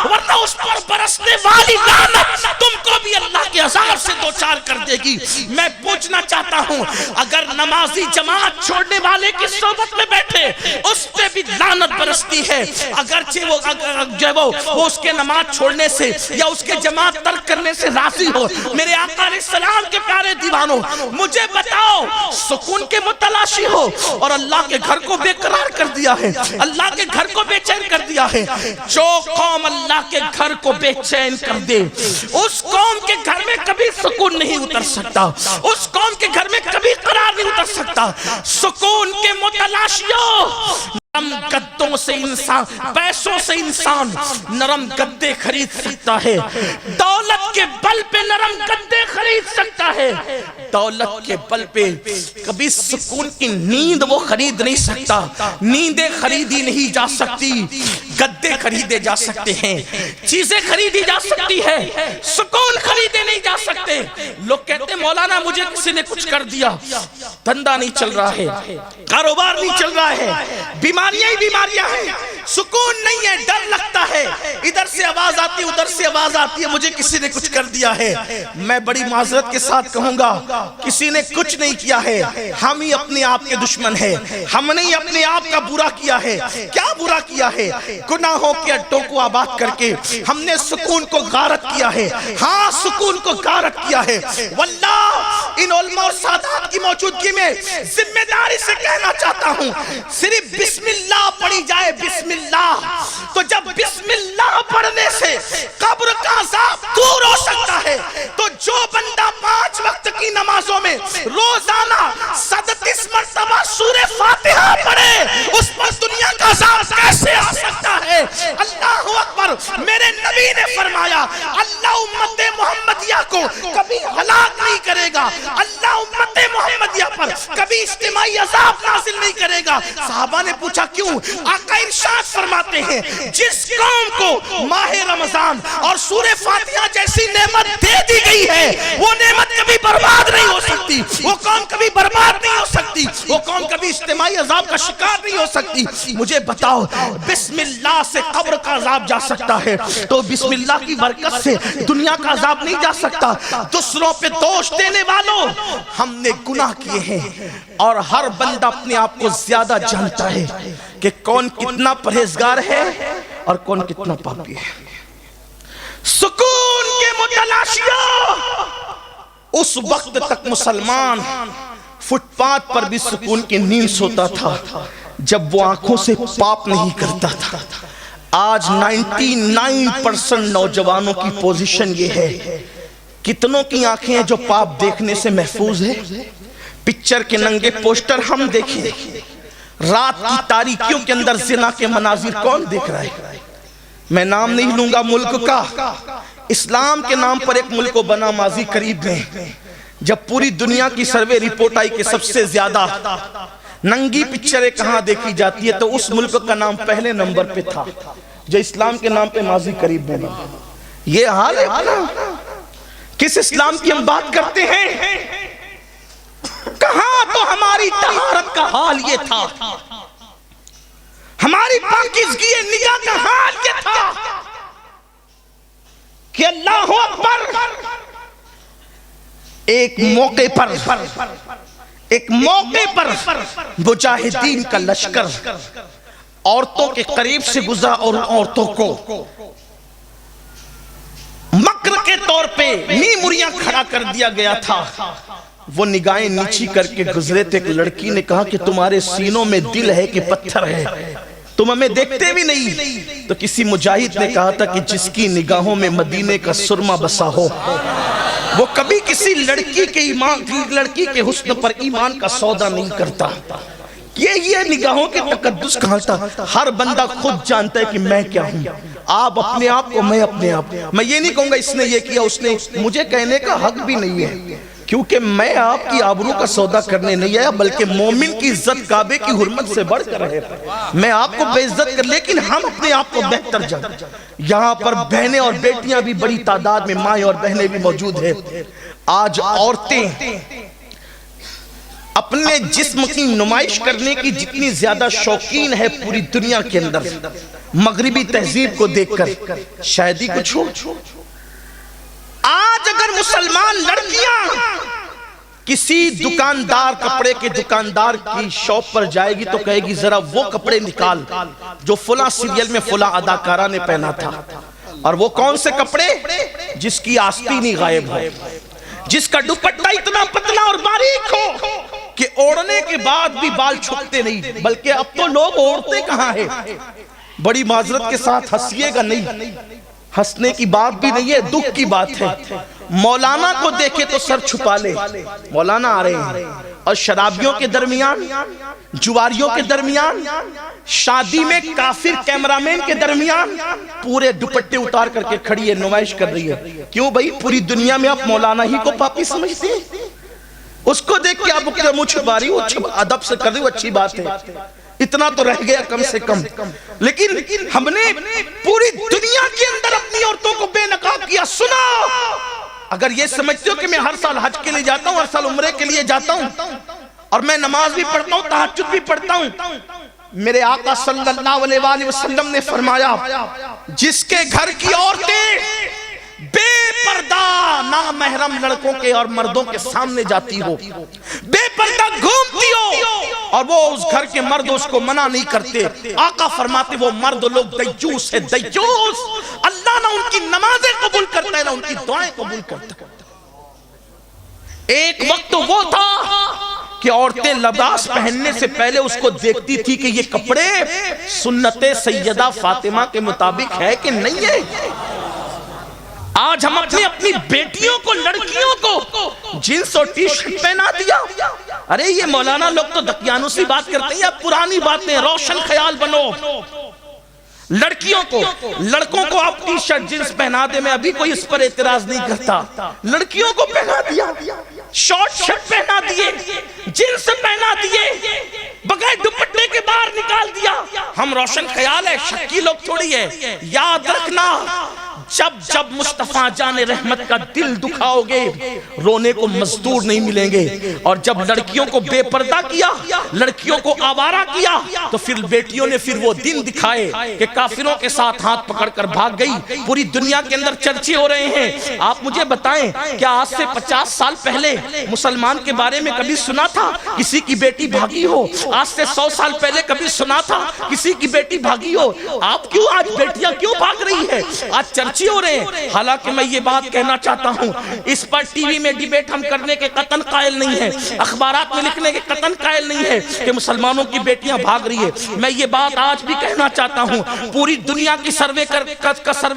A: ورنہ اس پر برسنے والی لعنت تم کو بھی اللہ کے عذاب سے دوچار کر دے گی۔ میں پوچھنا چاہتا ہوں اگر نمازی جماعت چھوڑنے والے کی صحبت میں بیٹھے اس پہ بھی لعنت برستی ہے، اگرچہ وہ اس کے نماز چھوڑنے سے یا اس کے جماعت ترک کرنے سے راضی ہو۔ میرے آقا علیہ السلام کے پیارے دیوانوں مجھے بتاؤ سکون کے متلاشی ہو اور اللہ کے گھر کو بے قرار کر دیا ہے، اللہ کے گھر کو بے چین کر دیا ہے۔ جو قوم اللہ کے گھر کو بے چین کر دے اس قوم کے گھر میں کبھی سکون نہیں اتر سکتا، اس قوم کے گھر میں کبھی قرار نہیں اتر سکتا۔ سکون کے متلاشیوں نرم گدوں سے انسان، پیسوں سے انسان نرم گدے خرید سکتا ہے، دولت کے بل پہ نرم گدے خرید سکتا ہے، دولت کے بل پہ کبھی سکون کی نیند وہ خرید نہیں سکتا۔ نیندیں خریدی نہیں جا سکتی، گدے خریدے جا سکتے ہیں، چیزیں خریدی جا سکتی ہے، سکون خریدے نہیں جا سکتے۔ لوگ کہتے ہیں مولانا مجھے کسی نے کچھ کر دیا، دھندا نہیں چل رہا ہے، کاروبار نہیں چل رہا ہے، بیماریاں ہی بیماریاں ہیں، سکون نہیں ہے، ڈر لگتا ہے، ادھر سے آواز آتی ہے ادھر سے آواز آتی ہے مجھے کسی نے کچھ کر دیا ہے۔ میں بڑی معذرت کے ساتھ کہوں گا کسی نے کچھ نہیں کیا ہے، ہم ہی اپنے آپ کے دشمن ہیں، ہم نے ہی اپنے آپ کا برا کیا ہے۔ کیا برا کیا ہے؟ گناہوں کے اڈوں کو آباد کر کے ہم نے سکون کو غارت کیا ہے، ہاں سکون کو غارت کیا ہے۔ واللہ ان علماء اور سادات کی موجودگی میں ذمہ داری سے کہنا چاہتا ہوں صرف بسم اللہ پڑھی جائے، بسم اللہ، تو جب بسم اللہ پڑھنے سے قبر کا عذاب دور ہو سکتا ہے تو جو بندہ 5 وقت کی نمازوں میں روزانہ 37 مرتبہ سورہ فاتحہ پڑھے اس پر دنیا کا عذاب کیسے آ سکتا ہے؟ اللہ اکبر۔ میرے نبی نے فرمایا اللہ امت محمدیہ کو کبھی ہلاک نہیں کرے گا، اللہ امت محمدیہ پر کبھی اجتماعی عذاب نازل نہیں کرے گا۔ صحابہ نے پوچھا کیوں؟ آقا ارشاد فرماتے ہیں جس قوم کو ماہ رمضان اور سورہ فاتحہ جیسی نعمت دے دی گئی ہے وہ نعمت کبھی برباد نہیں ہو سکتی، وہ قوم کبھی برباد نہیں ہو سکتی، وہ قوم کبھی اجتماعی عذاب کا شکار نہیں ہو سکتی۔ مجھے بتاؤ بسم اللہ سے قبر کا عذاب جا سکتا ہے تو بسم اللہ کی برکت سے دنیا کا عذاب نہیں جا سکتا۔ دوسروں پہ دوش دینے والوں، ہم نے گناہ کیے ہیں اور ہر بندہ اپنے آپ کو زیادہ جانتا ہے کہ کون کتنا پرہیزگار ہے اور کون کتنا پاپی ہے۔ سکون کے متلاشیوں، اس وقت تک مسلمان فٹ پاتھ پر بھی سکون کی نیند سوتا تھا جب وہ آنکھوں سے پاپ نہیں کرتا تھا۔ آج 99% نوجوانوں کی پوزیشن یہ ہے، کتنوں کی آنکھیں ہیں جو پاپ دیکھنے سے محفوظ ہے؟ پکچر کے ننگے پوسٹر ہم دیکھیں، رات کی تاریکیوں کے اندر زنا کے مناظر کون دیکھ رہا ہے؟ میں نام نہیں لوں گا ملک کا، اسلام کے نام پر ایک ملک کو بنا ماضی قریب میں جب پوری دنیا کی سروے رپورٹ آئی کہ سب سے زیادہ ننگی پکچریں کہاں دیکھی جاتی ہے تو اس ملک کا نام پہلے نمبر پہ تھا جو اسلام کے نام پہ ماضی قریب میں۔ یہ حال ہے کس اسلام کی ہم بات کرتے ہیں؟ کہاں تو ہماری طہارت کا حال یہ تھا، ہماری پاکیزگی نگاہ کا حال یہ تھا کہ اللہ اکبر، ایک موقع پر مجاہدین کا لشکر عورتوں کے قریب سے گزرا اور عورتوں کو مکر کے طور پہ میموریاں کھڑا کر دیا گیا تھا۔ وہ نگاہیں نیچی کر کے گزرے تھے، ایک لڑکی نے کہا کہ تمہارے سینوں میں دل ہے کہ پتھر ہے، تم ہمیں دیکھتے بھی نہیں۔ تو کسی مجاہد نے کہا تھا کہ جس کی نگاہوں میں مدینے کا سرما بسا ہو وہ کبھی کسی لڑکی کے حسن پر ایمان کا سودا نہیں کرتا۔ یہ نگاہوں کے تقدس کہاں تھا؟ ہر بندہ خود جانتا ہے کہ میں کیا ہوں، آپ اپنے آپ کو، میں اپنے آپ۔ میں یہ نہیں کہوں گا اس نے یہ کیا اس نے، مجھے کہنے کا حق بھی نہیں ہے کیونکہ میں آپ کی آبرو کا سودا کرنے نہیں آیا، بلکہ مومن کی عزت کعبے کی حرمت سے بڑھ کر ہے۔ میں آپ کو بے عزت کر، لیکن ہم اپنے آپ کو بہتر جانتے۔ یہاں پر بہنیں اور بیٹیاں بھی بڑی تعداد میں، مائیں اور بہنیں بھی موجود ہیں۔ آج عورتیں اپنے جسم کی نمائش کرنے کی جتنی زیادہ شوقین ہے پوری دنیا کے اندر، مغربی تہذیب کو دیکھ کر شاید ہی کچھ ہو۔ آج اگر مسلمان لڑکیاں کسی دکاندار، کپڑے کے دکاندار کی شاپ پر جائے گی تو کہے گی ذرا وہ کپڑے نکال جو فلاں سیریل میں فلاں اداکارہ نے پہنا تھا۔ اور وہ کون سے کپڑے؟ جس کی آستینی غائب ہو، جس کا دوپٹہ اتنا پتلا اور باریک ہو کہ اوڑھنے کے بعد بھی بال چھپتے نہیں، بلکہ اب تو لوگ اوڑھتے کہاں ہیں۔ بڑی معذرت کے ساتھ ہنسیے گا نہیں، ہنسنے کی بات بھی نہیں ہے، دکھ کی بات ہے۔ مولانا کو دیکھے تو سر چھپا لے، مولانا آ رہے ہیں، اور شرابیوں کے درمیان، جواریوں کے درمیان، شادی میں کافر کیمرامین کے درمیان پورے دوپٹے اتار کر کے کھڑی ہے، نمائش کر رہی ہے۔ کیوں بھائی؟ پوری دنیا میں آپ مولانا ہی کو پاپی سمجھتے ہیں؟ اس کو دیکھ کے آپ اپنا منہ چھپا رہی ہو، ادب سے کر رہی ہو، اچھی بات ہے، اتنا تو رہ گیا کم سے کم۔ لیکن ہم نے پوری دنیا کے اندر اپنی عورتوں کو بے نقاب کیا۔ سنو، اگر یہ سمجھتے ہو کہ میں ہر سال حج کے لیے جاتا ہوں، ہر سال عمرے کے لیے جاتا ہوں اور میں نماز بھی پڑھتا ہوں، تہجد بھی پڑھتا ہوں، میرے آقا صلی اللہ علیہ وآلہ وسلم نے فرمایا جس کے گھر کی عورتیں بے پردہ نامحرم لڑکوں کے اور مردوں کے سامنے جاتی ہو، بے پردہ گھومتی ہو اور وہ اس گھر کے مرد اس کو منع نہیں کرتے، آقا فرماتے وہ مرد لوگ دیوس ہے، دیوس۔ اللہ نہ ان کی نمازیں قبول کرتا ہے نہ ان کی دعائیں قبول کرتا ہے۔ ایک وقت وہ تھا کہ عورتیں لباس پہننے سے پہلے اس کو دیکھتی تھی کہ یہ کپڑے سنت سیدہ فاطمہ کے مطابق ہے کہ نہیں ہے۔ آج ہم اپنی بیٹیوں کو، لڑکیوں کو جینس اور ٹی شرٹ پہنا دیا۔ ارے یہ مولانا لوگ تو دقیانوسی بات کرتے ہیں، یا پرانی باتیں، روشن خیال بنو۔ لڑکیوں کو، لڑکوں کو آپ ٹی شرٹ جینس پہنا دے، میں ابھی کوئی اس پر اعتراض نہیں کرتا، لڑکیوں کو پہنا دیا، شارٹ شرٹ پہنا دیے، جینس پہنا دیے، بغیر دوپٹے کے باہر نکال دیا۔ ہم روشن خیال ہے، شکی لوگ تھوڑی ہے۔ یاد رکھنا، جب جب مصطفیٰ جان رحمت کا دل دکھاؤ گے، رونے کو مزدور نہیں ملیں گے۔ اور جب لڑکیوں کو بے پردہ کیا، لڑکیوں کو آوارہ کیا، تو پھر بیٹیوں نے پھر وہ دن دکھائے کہ کافروں کے ساتھ ہاتھ پکڑ کر بھاگ گئی۔ پوری دنیا کے اندر چرچے ہو رہے ہیں۔ آپ مجھے بتائیں، کیا آج سے 50 سال پہلے مسلمان کے بارے میں کبھی سنا تھا کسی کی بیٹی بھاگی ہو؟ آج سے 100 سال پہلے کبھی سنا تھا کسی کی بیٹی بھاگی ہو؟ آپ کیوں آج بیٹیاں کیوں بھاگ رہی ہے؟ آج چرچے ہو رہے ہیں۔ حالانکہ میں یہ بات کہنا چاہتا ہوں، اس پر ٹی وی میں ڈیبیٹ ہم کرنے کے قطعاً قائل نہیں ہے، اخبارات میں لکھنے کے قطعاً قائل نہیں ہے کہ مسلمانوں کی بیٹیاں بھاگ رہی ہے۔ میں یہ بات آج بھی کہنا چاہتا ہوں، پوری دنیا کی سروے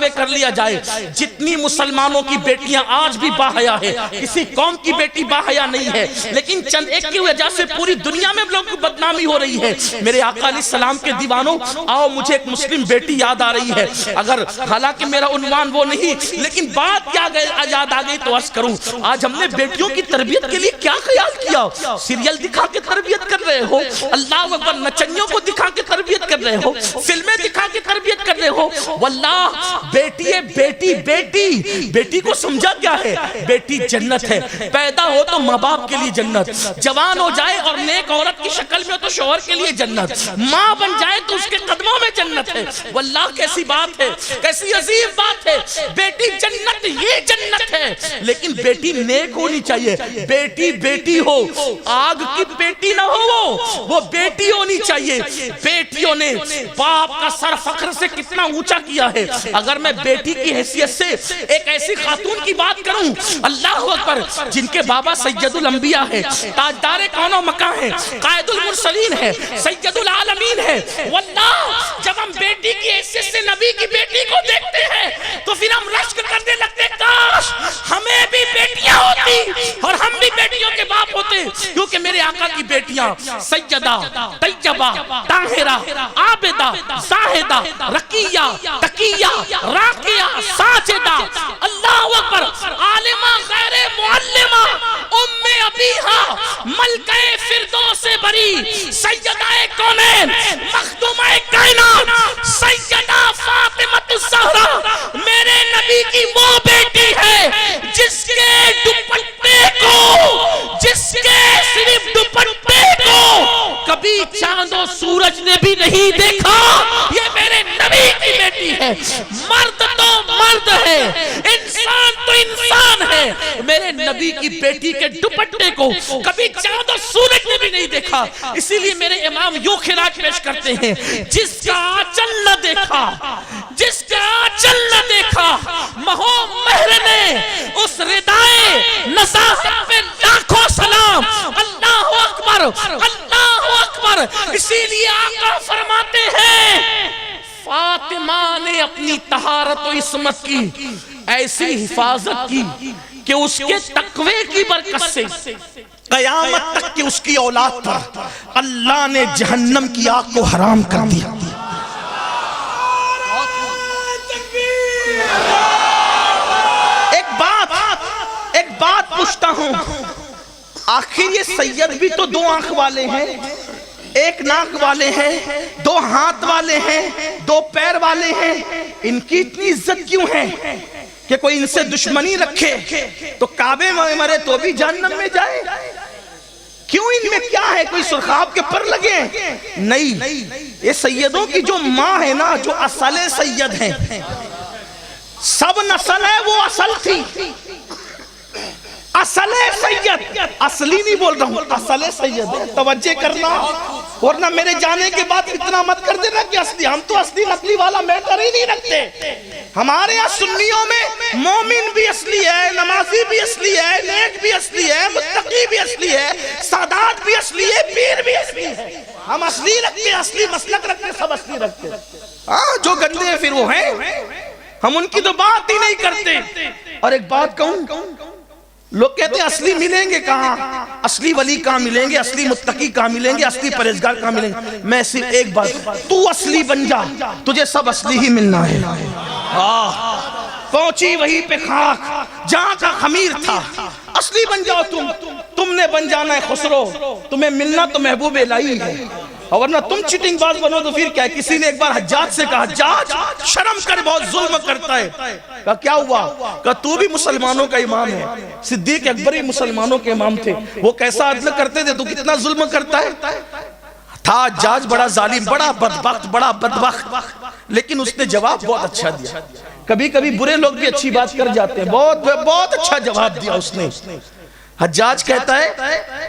A: کر لیا جائے، جتنی مسلمانوں کی بیٹیاں آج بھی باحیا ہے، کسی قوم کی بیٹی باحیا نہیں ہے، لیکن چند ایک کی وجہ سے پوری دنیا میں لوگوں کی بدنامی ہو رہی ہے۔ میرے آقا علیہ السلام کے دیوانوں، آؤ مجھے ایک مسلم بیٹی یاد آ رہی ہے، اگر حالانکہ میرا عنوان وہ نہیں، لیکن بات کیا یاد آ گئی تو عرض کروں۔ آج ہم نے بیٹیوں کی تربیت کے لیے کیا خیال کیا؟ سیریل دکھا کے تربیت کر رہے ہو، اللہ اکبر، نچنیوں کو دکھا کے تربیت کر رہے ہو، فلمیں دکھا کے تربیت کر رہے ہو۔ واللہ بیٹی ہے، بیٹی بیٹی بیٹی کو سمجھا کیا ہے؟ بیٹی جنت ہے، پیدا ہو تو ماں باپ کے لیے جنت، جوان ہو جائے اور نیک عورت کی شکل میں ہو تو شوہر کے لیے جنت، ماں بن جائے تو اس کے قدموں میں جنت ہے۔ واللہ کیسی بات ہے، کیسی عظیم بات ہے۔ بیٹی جنت ہی جنت ہے، لیکن بیٹی نیک ہونی چاہیے۔ بیٹی بیٹی ہو، آگ کی بیٹی نہ ہو، وہ بیٹی ہونی چاہیے۔ بیٹیوں نے باپ کا سر فخر سے کتنا اونچا کیا ہے۔ اگر میں بیٹی کی حیثیت سے ایک ایسی خاتون کی بات کروں، اللہ اکبر، جن کے بابا سید الانبیاء ہے، تاجدار کون و مکان ہے، قائد المرسلین ہے، سید العالمین ہے، واللہ جب ہم بیٹی کی حیثیت سے نبی کی بیٹی کو دیکھتے ہیں تو پھر ہم رشک کرنے لگتے، کاش ہمیں بھی بیٹیاں ہوتی اور ہم بھی بیٹیوں کے باپ ہوتے، کیونکہ میرے آقا کی بیٹیاں سیدہ، طیبہ، طاہرہ، عابدہ، زاہدہ، رقیہ، تقیہ، راقیہ، ساجدہ، اللہ اکبر، عالمہ غیر معلمہ، ام ابیہا، ملکہ فردوس بری، سیدہ کونین، مخدومہ کائنات، سیدہ فاطمہ الزہرا، میرے نبی کی وہ بیٹی ہے جس کے دوپٹے کو، جس کے صرف دوپٹے کو کبھی چاند و سورج نے بھی نہیں دیکھا۔ یہ میرے نبی کی بیٹی ہے۔ مرد تو مرد ہے، انسان تو انسان ہے، میرے نبی کی بیٹی کے دوپٹے کو کبھی چاند و سورج نے بھی نہیں دیکھا۔ اسی لیے میرے امام یوں خراج پیش کرتے ہیں، جس کا آنچل نہ دیکھا، جس کا آنچل نہ دیکھا، مہو مہر نے اس ردائے نزاہت پہ لاکھوں سلام۔ اللہ اکبر، اللہ اکبر۔ اسی لیے آقا فرماتے ہیں، فاطمہ نے اپنی طہارت و عصمت کی ایسی حفاظت کی کہ اس کے تقوی کی برکت سے قیامت تک کہ اس کی اولاد پر اللہ نے جہنم کی آگ کو حرام کر دیا۔ ایک بات پوچھتا ہوں، آخر یہ سید بھی تو دو آنکھ والے ہیں، ایک ناک والے ہیں، دو ہاتھ والے ہیں، دو پیر والے ہیں، ان کی اتنی عزت کیوں ہے کہ کوئی ان سے دشمنی رکھے تو کعبے میں مرے تو بھی جہنم میں جائے؟ کیوں ان میں کیا ہے؟ کوئی سرخاب کے پر لگے؟ نہیں، یہ سیدوں کی جو ماں ہے نا، جو اصل سید ہیں، سب نسل ہے وہ اصل تھی، اصل سید، اصلی نہیں بول رہا ہوں، اصل سید ہے۔ توجہ کرنا، ورنہ میرے جانے کے بعد اتنا مت کر دینا کہ اصلی، ہم تو اصلی نقلی والا میٹر ہی نہیں رکھتے۔ ہمارے یہاں سنیوں میں مومن بھی اصلی ہے، نمازی بھی اصلی ہے، نیک بھی اصلی ہے، متقی بھی اصلی ہے، سادات بھی اصلی ہے، پیر بھی اصلی ہے۔ ہم اصلی رکھتے، اصلی مسلک رکھتے، سب اصلی رکھتے۔ ہاں، جو گندے ہیں پھر وہ ہیں، ہم ان کی تو بات ہی نہیں کرتے۔ اور ایک بات کہوں، لوگ کہتے ہیں اصلی ملیں گے کہاں، اصلی ولی کہاں ملیں گے، اصلی متقی کہاں ملیں گے، اصلی پرہیزگار کہاں ملیں گے؟ میں صرف ایک بات، تو اصلی بن جا، تجھے سب اصلی ہی ملنا ہے۔ پہنچی وہی پہ خاک جہاں کا خمیر تھا، اصلی بن جاؤ تم نے بن جانا ہے خسرو، تمہیں ملنا تو محبوب الہی ہے، اور ورنہ تم چیٹنگ باز بنو تو پھر کیا؟ کسی نے ایک بار حجاج سے کہا، حجاج شرم کر، بہت ظلم کرتا ہے۔ کہا کیا ہوا؟ کہا تو بھی مسلمانوں کا امام ہے، صدیق اکبر ہی مسلمانوں کے امام تھے، وہ کیسا عدل کرتے تھے، تو کتنا ظلم کرتا ہے؟ تھا حجاج بڑا ظالم، بڑا بدبخت، لیکن اس نے جواب بہت اچھا دیا۔ کبھی کبھی برے لوگ بھی اچھی بات کر جاتے ہیں، بہت اچھا جواب دیا اس نے۔ حجاج کہتا ہے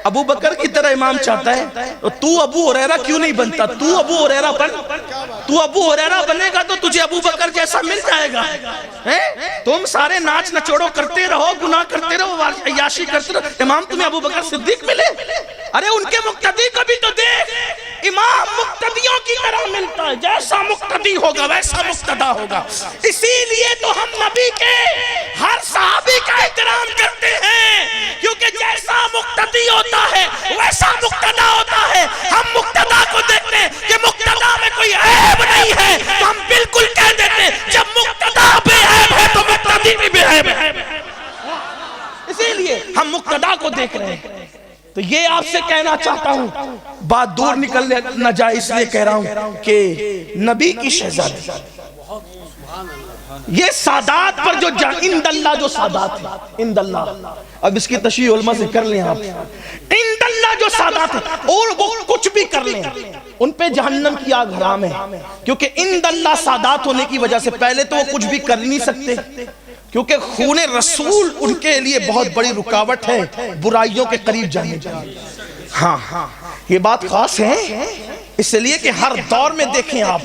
A: ابو بکر کی طرح امام چاہتا ہے تو ابو ہریرہ کیوں نہیں بنتا؟ تو ابو ہریرہ بن، تو ابو ہریرہ بنے گا تو تجھے ابو بکر جیسا مل جائے گا۔ تم سارے ناچ نچوڑو کرتے رہو، گناہ کرتے رہو، عیاشی کرتے رہو، امام تمہیں ابو بکر صدیق ملے؟ ارے ان کے مقتدی کو بھی تو دیکھ، امام مقتدیوں کی طرح ملتا ہے، جیسا مقتدی ہوگا ویسا مقتدا ہوگا۔ اسی لیے تو ہم نبی کے ہر صحابی کا احترام کرتے ہیں، کیونکہ جیسا مقتدی ہوتا ہے ویسا مقتدا ہوتا ہے۔ ہم مقتدا کو دیکھتے ہیں کہ مقتدا میں کوئی عیب نہیں ہے تو ہم بالکل کہہ دیتے ہیں جب مقتدا بے عیب ہے تو مقتدی بھی بے عیب ہے، اسی لیے ہم مقتدا کو دیکھ رہے ہیں۔ تو یہ آپ سے کہنا چاہتا ہوں، بات دور نکل نہ جائے اس لیے کہہ رہا ہوں کہ نبی کی شہزادی، یہ سادات پر جو اند اللہ جو سادات ہے، اند اللہ، اب اس کی تشریح علماء سے کر لیں آپ، اند اللہ جو سادات ہے اور وہ کچھ بھی کر لیں ان پہ جہنم کی آگ حرام ہے، کیونکہ اند اللہ سادات ہونے کی وجہ سے پہلے تو وہ کچھ بھی کر نہیں سکتے، کیونکہ خون رسول ان کے لیے بہت بڑی رکاوٹ ہے برائیوں کے قریب جانے کے لیے۔ ہاں یہ بات خاص ہے، اس لیے کہ ہر دور میں دیکھیں آپ،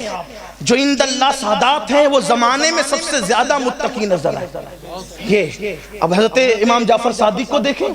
A: جو اند اللہ سادات ہیں وہ زمانے میں سب سے زیادہ متقی نظر آئے۔ یہ اب حضرت امام جعفر صادق کو دیکھیں،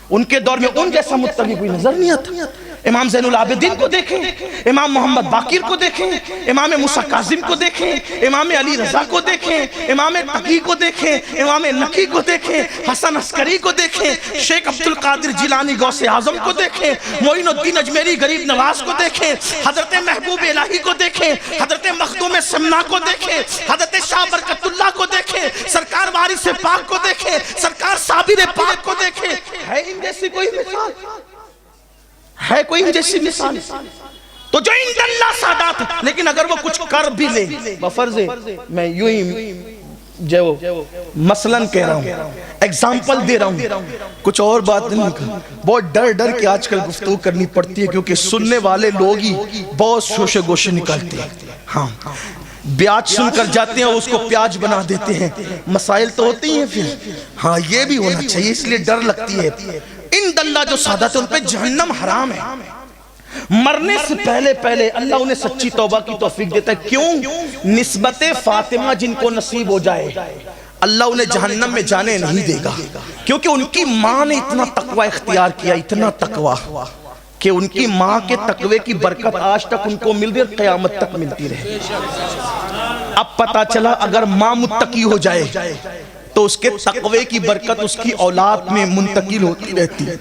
A: ان کے دور میں ان جیسا متقی کوئی نظر نہیں آتا۔ امام زین العابدین کو دیکھیں، امام محمد باقر کو دیکھیں، امام موسیٰ کاظم کو دیکھیں، امام علی رضا کو دیکھیں، امام تقی کو دیکھیں، امام نقی کو دیکھیں، حسن عسکری کو دیکھیں، شیخ عبد القادر جیلانی غوث اعظم کو دیکھیں، معین الدین اجمیری غریب نواز کو دیکھیں، حضرت محبوب الہی کو دیکھیں، حضرت مخدوم سمنا کو دیکھیں، حضرت شاہ برکت اللہ کو دیکھیں، سرکار وارث پاک کو دیکھیں، سرکار صابر پاک کو دیکھیں۔ ہے ان جیسی کوئی مثال؟ ہے کوئی ان جیسی مثال؟ تو جو ان اللہ سادات ہے، لیکن اگر وہ کچھ کر بھی لے بفرض، میں یوں ہی جو مثلاً کہہ رہا ہوں، ایگزامپل دے رہا ہوں، کچھ اور بات نہیں کہا، بہت ڈر کے آج کل گفتگو کرنی پڑتی ہے کیونکہ سننے والے لوگ ہی بہت شوشے گوشے نکالتے ہیں۔ ہاں بیاج سن کر جاتے ہیں، اس کو پیاج بنا دیتے ہیں، مسائل تو ہوتی ہیں پھر۔ ہاں یہ بھی ہونا چاہیے، اس لیے ڈر لگتی ہے۔ ان اللہ جو سادات ہیں ان پہ جہنم حرام ہے، مرنے سے پہلے اللہ انہیں سچی توبہ کی توفیق دیتا ہے۔ کیوں؟ نسبت فاطمہ جن کو نصیب ہو جائے اللہ انہیں جہنم میں جانے نہیں دے گا، کیونکہ ان کی ماں نے اتنا تقوی اختیار کیا، اتنا تقوی کہ ان کی ماں کے تقوی کی برکت آج تک ان کو مل رہی ہے، قیامت تک ملتی رہے۔ اب پتا چلا اگر ماں متقی ہو جائے تو اس کے تقوی کی برکت اس کی اولاد میں منتقل ہوتی رہتی ہے،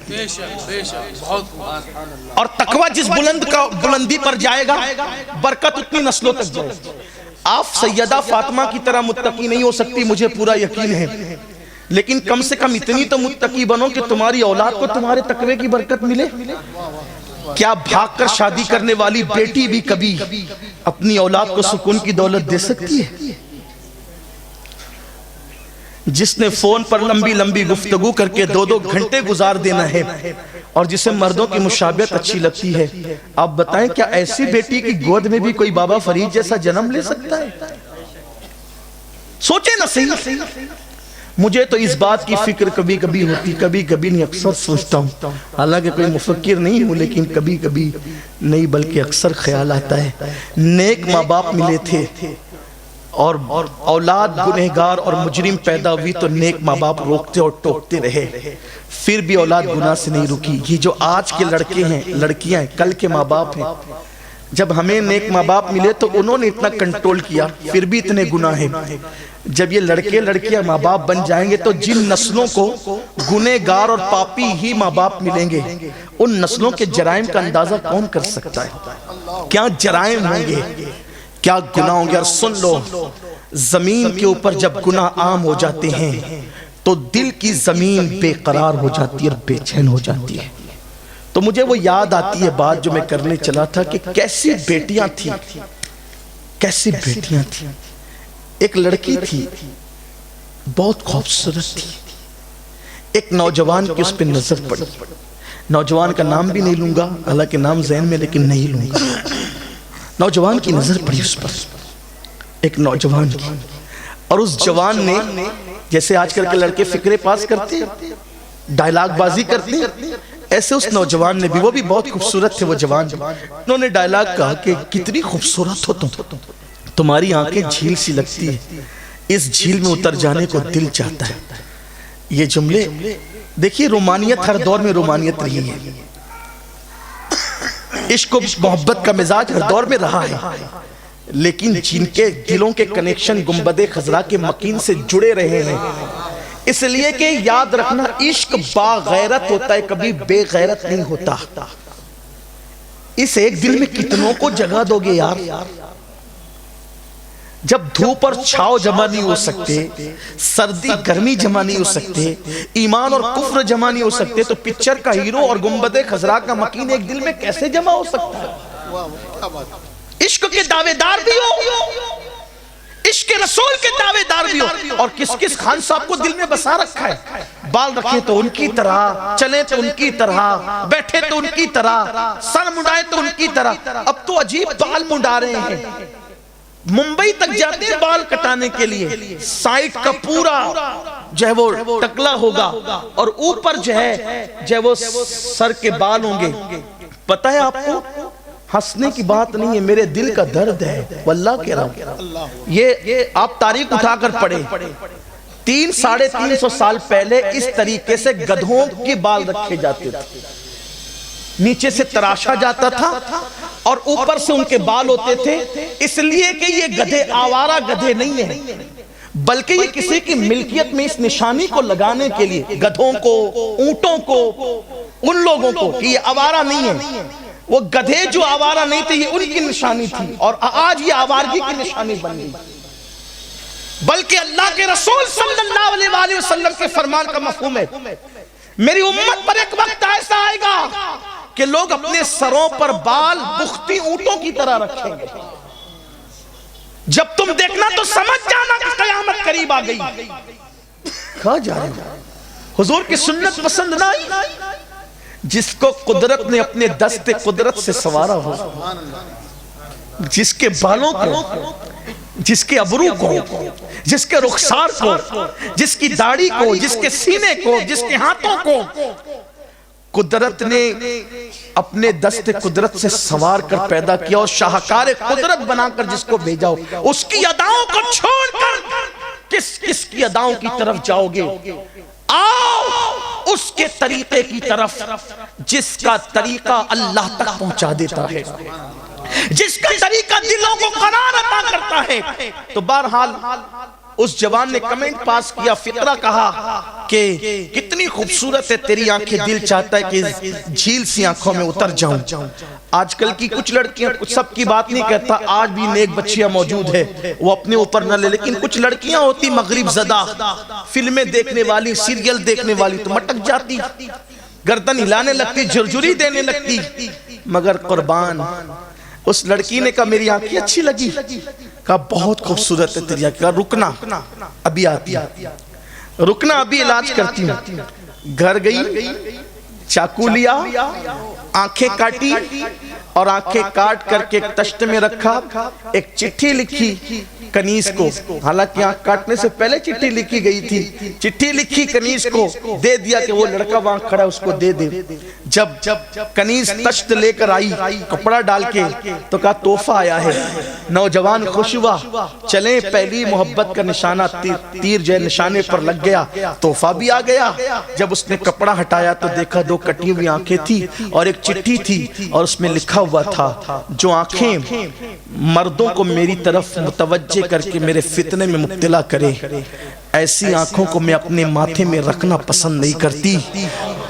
A: اور تقوی جس بلندی پر جائے گا برکت اتنی نسلوں تک جائے گی۔ آپ سیدہ فاطمہ کی طرح متقی نہیں ہو سکتی، مجھے پورا یقین ہے، لیکن کم سے کم اتنی تو متقی بنو کہ تمہاری اولاد کو تمہارے تقوی کی برکت ملے۔ کیا بھاگ کر شادی کرنے والی بیٹی بھی کبھی اپنی اولاد کو سکون کی دولت دے سکتی ہے؟ جس نے فون پر لمبی گفتگو کر کے 2 گھنٹے گزار دینا ہے اور جسے مردوں کی مشابہت اچھی لگتی ہے، آپ بتائیں کیا ایسی بیٹی کی گود میں بھی کوئی بابا فرید جیسا جنم لے سکتا ہے؟ سوچیں نہ صحیح۔ مجھے تو اس بات کی فکر کبھی ہوتی، کبھی نہیں، اکثر سوچتا ہوں، حالانکہ کوئی مفکر نہیں ہوں، لیکن کبھی نہیں بلکہ اکثر خیال آتا ہے، نیک ماں باپ ملے تھے اور اولاد گنہگار اور مجرم پیدا ہوئی تو نیک ماں باپ روکتے اور ٹوکتے رہے، پھر بھی اولاد گناہ سے نہیں رکی۔ یہ جو آج کے لڑکے ہیں، لڑکیاں ہیں، کل کے ماں باپ ہیں، جب ہمیں نیک ماں باپ ملے تو انہوں نے اتنا کنٹرول کیا، پھر بھی اتنے گناہ ہیں۔ جب یہ لڑکے لڑکیاں ماں باپ بن جائیں گے تو جن نسلوں کو گنہگار اور پاپی ہی ماں باپ ملیں گے، ان نسلوں کے جرائم کا اندازہ کون کر سکتا ہے؟ کیا جرائم ہوں گے، کیا گناہ ہوں گے۔ اور سن لو، زمین کے اوپر جب گناہ عام ہو جاتے ہیں تو دل کی زمین بے قرار ہو جاتی ہے اور بے چین ہو جاتی ہے۔ تو مجھے وہ یاد آتی ہے بات جو میں کرنے چلا تھا کہ کیسی بیٹیاں تھیں، کیسی بیٹیاں تھیں۔ ایک لڑکی تھی بہت خوبصورت تھی، ایک نوجوان کی اس پہ نظر پڑی۔ نوجوان کا نام بھی نہیں لوں گا، حالانکہ نام ذہن میں لیکن نہیں لوں گا۔ نوجوان کی نظر پڑی اس پر، ایک نوجوان کی، اور اس جوان نے جیسے آج کل کے لڑکے فکرے پاس کرتے ہیں، ڈائلاگ بازی کرتے ہیں، ایسے اس نوجوان نے بھی، وہ بھی بہت خوبصورت تھے وہ جوان، انہوں نے ڈائلاگ کہا کہ کتنی خوبصورت ہو تم، تمہاری آنکھیں جھیل سی لگتی ہے، اس جھیل میں اتر جانے کو دل چاہتا ہے۔ یہ جملے دیکھیے، رومانیت ہر دور میں رومانیت رہی ہے، عشق و محبت کا مزاج ہر دور میں رہا ہے، لیکن جن کے دلوں کے کنیکشن گنبد خضرا کے مکین سے جڑے رہے ہیں، اس لیے کہ یاد رکھنا، عشق باغیرت ہوتا ہے، کبھی بے غیرت نہیں ہوتا۔ اس ایک دل میں کتنوں کو جگہ دو گے یار؟ جب دھوپ اور چھاؤ جمع نہیں ہو سکتے، سردی گرمی جمع نہیں ہو سکتے، ایمان اور کفر جمع نہیں ہو سکتے، تو پکچر کا ہیرو اور گنبد خضرا کا مکین ایک دل میں کیسے جمع ہو سکتا ہے؟ عشق کے دعوے دار بھی ہو، عشق رسول کے دعوے دار بھی ہو، اور کس کس خان صاحب کو دل میں بسا رکھا ہے، بال رکھے تو ان کی طرح، چلے تو ان کی طرح، بیٹھے تو ان کی طرح، سر منڈائے تو ان کی طرح۔ اب تو عجیب بال منڈا رہے ہیں، ممبئی تک جاتے ہیں بال کٹانے کے لیے، سائٹ کا پورا جو ہے وہ ٹکلا ہوگا، اور اوپر جو ہے وہ سر کے بال ہوں گے۔ پتہ ہے آپ کو، ہنسنے کی بات نہیں ہے، میرے دل کا درد ہے واللہ کہہ رہا ہوں۔ یہ آپ تاریخ اٹھا کر پڑھیں، 300-350 سال پہلے اس طریقے سے گدھوں کے بال رکھے جاتے تھے، نیچے سے تراشا جاتا تھا اور اوپر سے ان کے بال ہوتے تھے، اس لیے کہ یہ گدھے آوارہ گدھے نہیں ہیں، بلکہ یہ کسی کی ملکیت میں اس نشانی کو لگانے کے لیے، گدھوں کو، اونٹوں کو، ان لوگوں کو کہ یہ آوارہ نہیں ہے، وہ گدھے جو آوارہ نہیں تھے، یہ ان کی نشانی تھی، اور آج یہ آوارگی کی نشانی بن گئی۔ بلکہ اللہ کے رسول صلی اللہ علیہ وسلم کے فرمان کا مفہوم ہے، میری امت پر ایک وقت ایسا آئے گا کہ لوگ اپنے سروں پر بال بختی اونٹوں کی طرح رکھیں گے۔ جب تم دیکھنا تو سمجھ جانا کہ قیامت قریب آ گئی۔ کہاں جا رہے ہیں؟ حضور کی سنت پسند نہ آئی؟ جس کو قدرت نے اپنے دست قدرت سے سوارا ہو، جس کے بالوں کو، جس کے ابرو کو، جس کے رخسار کو، جس کی داڑھی کو، جس کے سینے کو، جس کے ہاتھوں کو قدرت نے اپنے دست قدرت سے سوار کر پیدا کیا، اور شاہکار قدرت بنا کر جس کو بھیجا ہو، اس کی اداؤں کو چھوڑ کر کس کی اداؤں کی طرف جاؤ گے؟ آؤ اس کے طریقے کی طرف جس کا طریقہ اللہ تک پہنچا دیتا ہے، جس کا طریقہ دلوں کو قرار عطا کرتا ہے۔ تو بہرحال اس جوان نے کمنٹ پاس کیا، فقرہ کہا کہ کتنی خوبصورت ہے تیری آنکھیں، دل چاہتا ہے کہ جھیل سی آنکھوں میں اتر جاؤں۔ آج کل کی کچھ لڑکیاں، کچھ سب کی بات نہیں کہتا، آج بھی نیک بچیاں موجود ہے، وہ اپنے اوپر نہ لے، لیکن کچھ لڑکیاں ہوتی مغرب زدہ، فلمیں دیکھنے والی، سیریل دیکھنے والی، تو مٹک جاتی، گردن ہلانے لگتی، جھرجھری دینے لگتی، مگر قربان اس لڑکی نے کہا میری آنکھیں اچھی لگی، کہا بہت خوبصورت ہے تیری آنکھیں، کہا رکنا ابھی آتی، رکنا ابھی علاج کرتی ہوں۔ گھر گئی، چاقو لیا، آنکھیں کاٹی، اور آنکھیں کاٹ کر کے ایک تشت میں رکھا، ایک چٹھی لکھی کنیز کو، حالانکہ آنکھ کاٹنے سے پہلے چٹھی لکھی گئی تھی، چٹھی لکھی کنیز کو، دے دیا کہ وہ لڑکا وہاں کھڑا اس کو دے دے۔ جب کنیز تشت لے کر آئی کپڑا ڈال کے تو کہا تحفہ آیا ہے. نوجوان خوش ہوا, چلیں پہلی محبت کا نشانہ تیر جو ہے نشانے پر لگ گیا, تحفہ بھی آ گیا. جب اس نے کپڑا ہٹایا تو دیکھا 2 کٹی ہوئی آنکھیں تھی اور ایک چٹھی تھی اور اس میں لکھا ہوا تھا, جو آنکھیں مردوں کو میری طرف متوجہ کر کے میرے فتنے میں مبتلا کرے, ایسی آنکھوں کو میں اپنے ماتھے میں رکھنا پسند نہیں کرتی.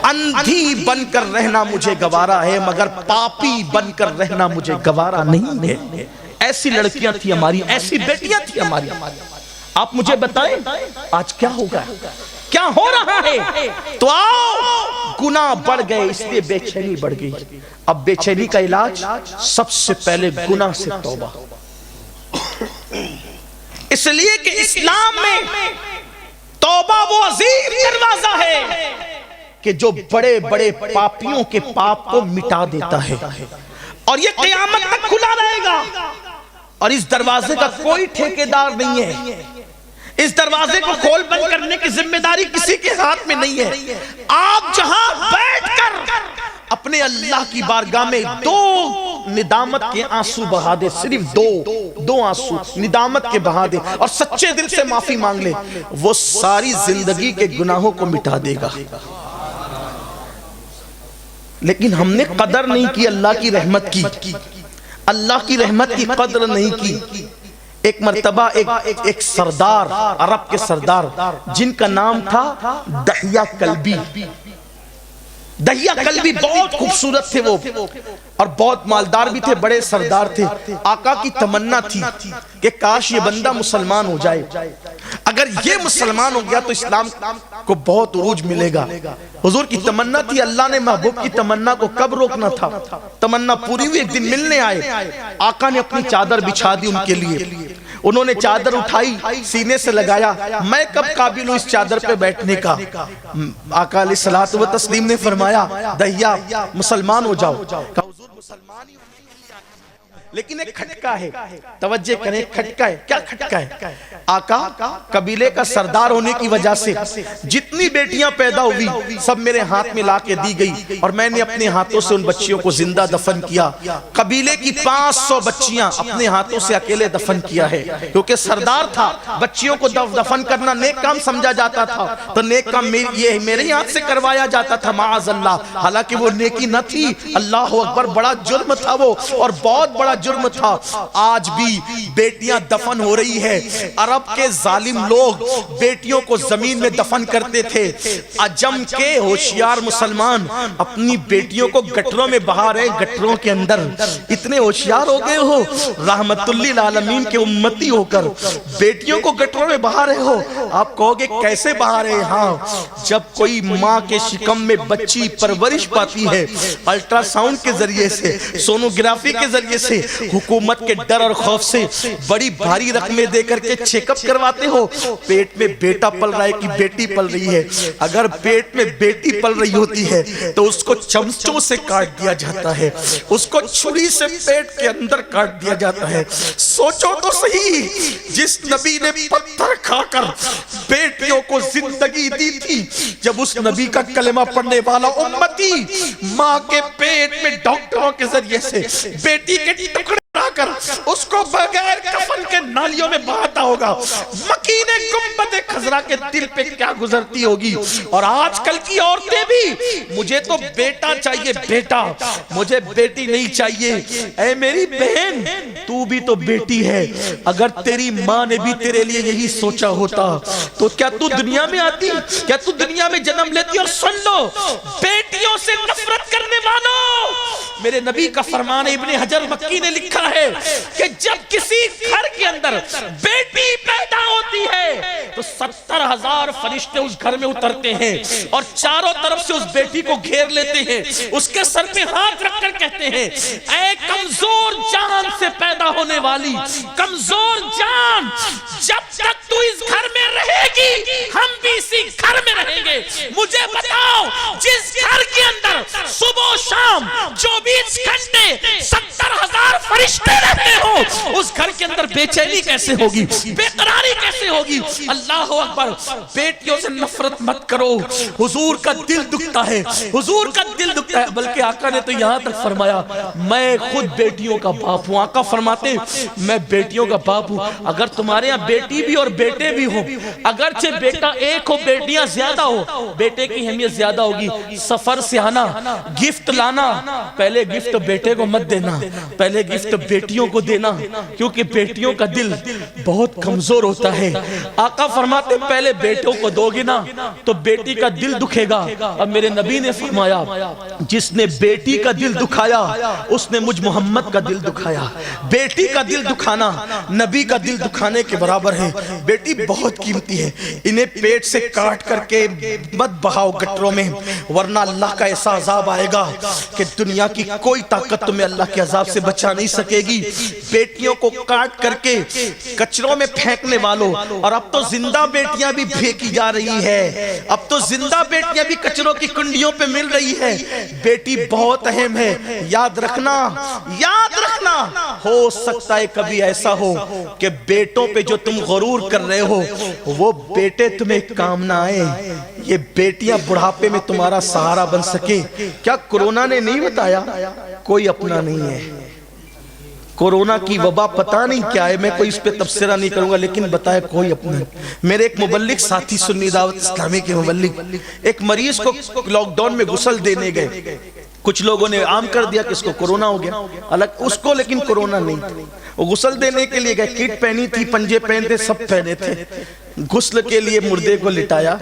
A: اندھی بن کر رہنا مجھے گوارا ہے مگر پاپی بن کر رہنا مجھے گوارا نہیں ہے. ایسی لڑکیاں تھی ہماری, ایسی بیٹیاں تھی ہماری. آپ مجھے بتائیں آج کیا ہوگا, کیا ہو رہا ہے؟ تو آؤ, گناہ بڑھ گئے اس لیے بے چینی بڑھ گئی. اب بے چینی کا علاج سب سے پہلے گناہ سے توبہ. اس لیے کہ اسلام میں توبہ وہ عظیم دروازہ ہے کہ جو بڑے بڑے پاپیوں کے پاپ کو مٹا دیتا ہے, اور یہ قیامت تک کھلا رہے گا. اور اس دروازے کا کوئی ٹھیکیدار نہیں ہے, اس دروازے کو کھول بند کرنے کی ذمہ داری کسی کے ہاتھ میں نہیں ہے. آپ جہاں بیٹھ کر اپنے اللہ کی بارگاہ میں 2 ندامت کے آنسو بہا دے, صرف 2 آنسو ندامت کے بہا دے اور سچے دل سے معافی مانگ لے, وہ ساری زندگی کے گناہوں کو مٹا دے گا. لیکن ہم نے قدر نہیں کی اللہ کی رحمت کی, اللہ کی رحمت کی قدر نہیں کی. ایک مرتبہ ایک سردار, عرب کے سردار جن کا نام تھا دحیہ کلبی. دحیہ کلبی بہت خوبصورت تھے وہ اور بہت مالدار بھی تھے, بڑے سردار تھے. آقا کی تمنا تھی کہ کاش یہ بندہ مسلمان ہو جائے, اگر یہ مسلمان ہو گیا تو اسلام کو بہت عروج ملے گا. حضور کی تمنا تھی, اللہ نے محبوب کی تمنا کو کب روکنا تھا. تمنا پوری ہوئی, ایک دن ملنے آئے. آقا نے اپنی چادر بچھا دی ان کے لیے, انہوں نے چادر اٹھائی سینے سے لگایا, میں کب قابل ہوں اس چادر پہ بیٹھنے کا. آقا علیہ الصلوۃ والتسلیم نے فرمایا دحیہ مسلمان ہو جاؤ. کہا حضور مسلمان ہی لیکن ایک کھٹکا ہے, توجہ کریں, کھٹکا ہے. کیا کھٹکا ہے؟ آقا قبیلے کا سردار ہونے کی وجہ سے جتنی بیٹیاں پیدا ہوئی سب میرے ہاتھ میں لا کے دی گئی اور میں نے اپنے ہاتھوں سے ان بچیوں کو زندہ دفن کیا. قبیلے کی 500 بچیاں اپنے ہاتھوں سے اکیلے دفن کیا ہے, کیونکہ سردار تھا. بچیوں کو دفن کرنا نیک کام سمجھا جاتا تھا, تو نیک کام یہ میرے ہاتھ سے کروایا جاتا تھا معاذ اللہ. حالانکہ وہ نیکی نہ تھی, اللہ اکبر, بڑا جرم تھا وہ, اور بہت بڑا جرم تھا. آج بھی بیٹیاں دفن ہو رہی ہے. عرب کے ظالم لوگ بیٹیوں کو زمین میں دفن کرتے تھے. عجم کے ہوشیار مسلمان اپنی بیٹیوں کو گٹروں میں بہا رہے, گٹروں کے اندر. اتنے ہوشیار ہو گئے ہو, رحمت للعالمین کے امتی ہو کر بیٹیوں کو گٹروں میں بہا رہے ہو. آپ کہو گے کیسے بہا رہے؟ ہاں, جب کوئی ماں کے شکم میں بچی پرورش پاتی ہے, الٹرا ساؤنڈ کے ذریعے سے, سونوگرافی کے ذریعے سے, حکومت کے ڈر اور خوف سے بڑی بھاری رقمیں دے کر کے چیک اپ کرواتے ہو, پیٹ میں بیٹا پل رہا ہے کہ بیٹی پل رہی ہے. اگر پیٹ میں بیٹی پل رہی ہوتی ہے تو اس کو چمچوں سے کاٹ دیا جاتا ہے, اس کو چھری سے پیٹ کے اندر کاٹ دیا جاتا ہے. سوچو تو صحیح, جس نبی نے پتھر کھا کر بیٹیوں کو زندگی دی تھی, جب اس نبی کا کلمہ پڑھنے والا امتی ماں کے پیٹ میں ڈاکٹروں کے ذریعے سے بیٹی کے ٹکڑے کر اس کو بغیر کفن کے نالیوں میں بہاتا ہوگا, مکین گنبد خضرا کے دل پہ کیا گزرتی ہوگی. اور آج کل کی عورتیں بھی, مجھے تو بیٹا چاہیے بیٹا, مجھے بیٹی نہیں چاہیے. اے میری بہن, تو بھی تو بیٹی ہے. اگر تیری ماں نے بھی تیرے لیے یہی سوچا ہوتا تو کیا تو دنیا میں آتی, کیا تو دنیا میں جنم لیتی. اور سن لو, بیٹیوں سے نفرت کرنے والوں, میرے نبی کا فرمان ابن حجر مکی نے لکھا ہے کہ جب کسی گھر کے اندر بیٹی پیدا ہوتی ہے تو 70,000 فرشتے اس گھر میں اترتے ہیں اور چاروں طرف سے اس بیٹی کو گھیر لیتے ہیں, اس کے سر پہ ہاتھ رکھ کر کہتے ہیں اے کمزور جان سے پیدا ہونے والی کمزور جان, جب تک تو اس گھر میں رہے گی ہم بھی اسی گھر میں رہیں گے. مجھے بتاؤ, جس گھر کے اندر صبح و شام 24 گھنٹے 70,000 فرشتے رہتے ہو, اس گھر کے اندر بے چینی کیسے ہوگی, بے قراری کیسے کیسے ہوگی؟ اللہ اکبر، بیٹیوں سے نفرت مت کرو، حضور کا دل دکھتا ہے، حضور کا دل دکھتا ہے۔ بلکہ آقا نے تو یہاں تک فرمایا میں خود بیٹیوں کا باپ ہوں۔ آقا فرماتے میں بیٹیوں کا باپ ہوں۔ اگر تمہارے یہاں بیٹی بھی اور بیٹے بھی ہوں، اگرچہ بیٹا ایک ہو بیٹیاں زیادہ ہو، بیٹے کی اہمیت زیادہ ہوگی۔ سفر سے آنا، گفٹ لانا، پہلے گفٹ بیٹے کو مت دینا، پہلے گفٹ بیٹیوں کو دینا، کیونکہ بیٹیوں کا دل بہت کمزور ہوتا ہے۔ آقا فرماتے پہلے بیٹوں کو دو گے نا تو بیٹی کا دل دکھے گا۔ اب میرے نبی نے فرمایا جس نے بیٹی کا دل دکھایا اس نے مجھ محمد کا دل دکھایا۔ بیٹی کا دل دکھانا نبی کا دل دکھانے کے برابر ہے۔ بیٹی بہت قیمتی ہے، انہیں پیٹ سے کاٹ کر کے مت بہاؤ گٹروں میں، ورنہ اللہ کا ایسا عذاب آئے گا کہ دنیا کی کوئی طاقت تمہیں اللہ کے عذاب سے بچا نہیں سکے گی۔ بیٹیوں کو کاٹ کر کے کچروں میں پھینکنے والوں، اور اب تو زندہ بیٹیاں بھی پھینکی جا رہی ہے، اب تو زندہ بیٹیاں بھی کچروں کی کنڈیوں پہ مل رہی ہے۔ بیٹی بہت اہم ہے، یاد رکھنا، یاد رکھنا۔ ہو سکتا ہے کبھی ایسا ہو کہ بیٹوں پہ جو تم غرور کر رہے ہو وہ بیٹے تمہیں کام نہ آئے، یہ بیٹیاں بڑھاپے میں تمہارا سہارا بن سکے۔ کیا کورونا نے نہیں بتایا کوئی اپنا نہیں ہے؟ کورونا کی وبا پتہ نہیں کیا ہے، میں کوئی اس پہ تبصرہ نہیں کروں گا، لیکن بتایا کوئی اپنا نہیں۔ میرے ایک مبلغ ساتھی سنی دعوت اسلامی کے مبلغ ایک مریض کو لاک ڈاؤن میں غسل دینے گئے، کچھ لوگوں نے عام کر دیا کہ اس کو کورونا ہو گیا، الگ اس کو لیکن کورونا نہیں تھا۔ وہ غسل دینے کے لیے گئے، کٹ پہنی تھی، پنجے پہنتے سب پہنے تھے، غسل کے لیے مردے کو لٹایا۔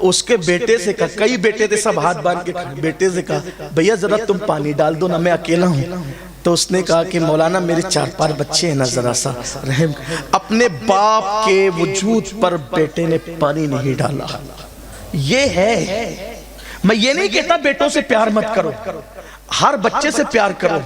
A: اس کے بیٹے سے کہا، کئی بیٹے تھے سب ہاتھ باندھ کے کھڑے، بیٹے سے کہا بھیا ذرا تم پانی ڈال دو نا، میں اکیلا ہوں۔ تو اس نے کہا کہ مولانا میرے 4-5 بچے ہیں نا، ذرا سا رحم۔ اپنے باپ کے وجود پر بیٹے نے پانی نہیں ڈالا۔ یہ ہے، میں یہ نہیں کہتا بیٹوں سے پیار مت کرو، ہر بچے سے پیار کرو،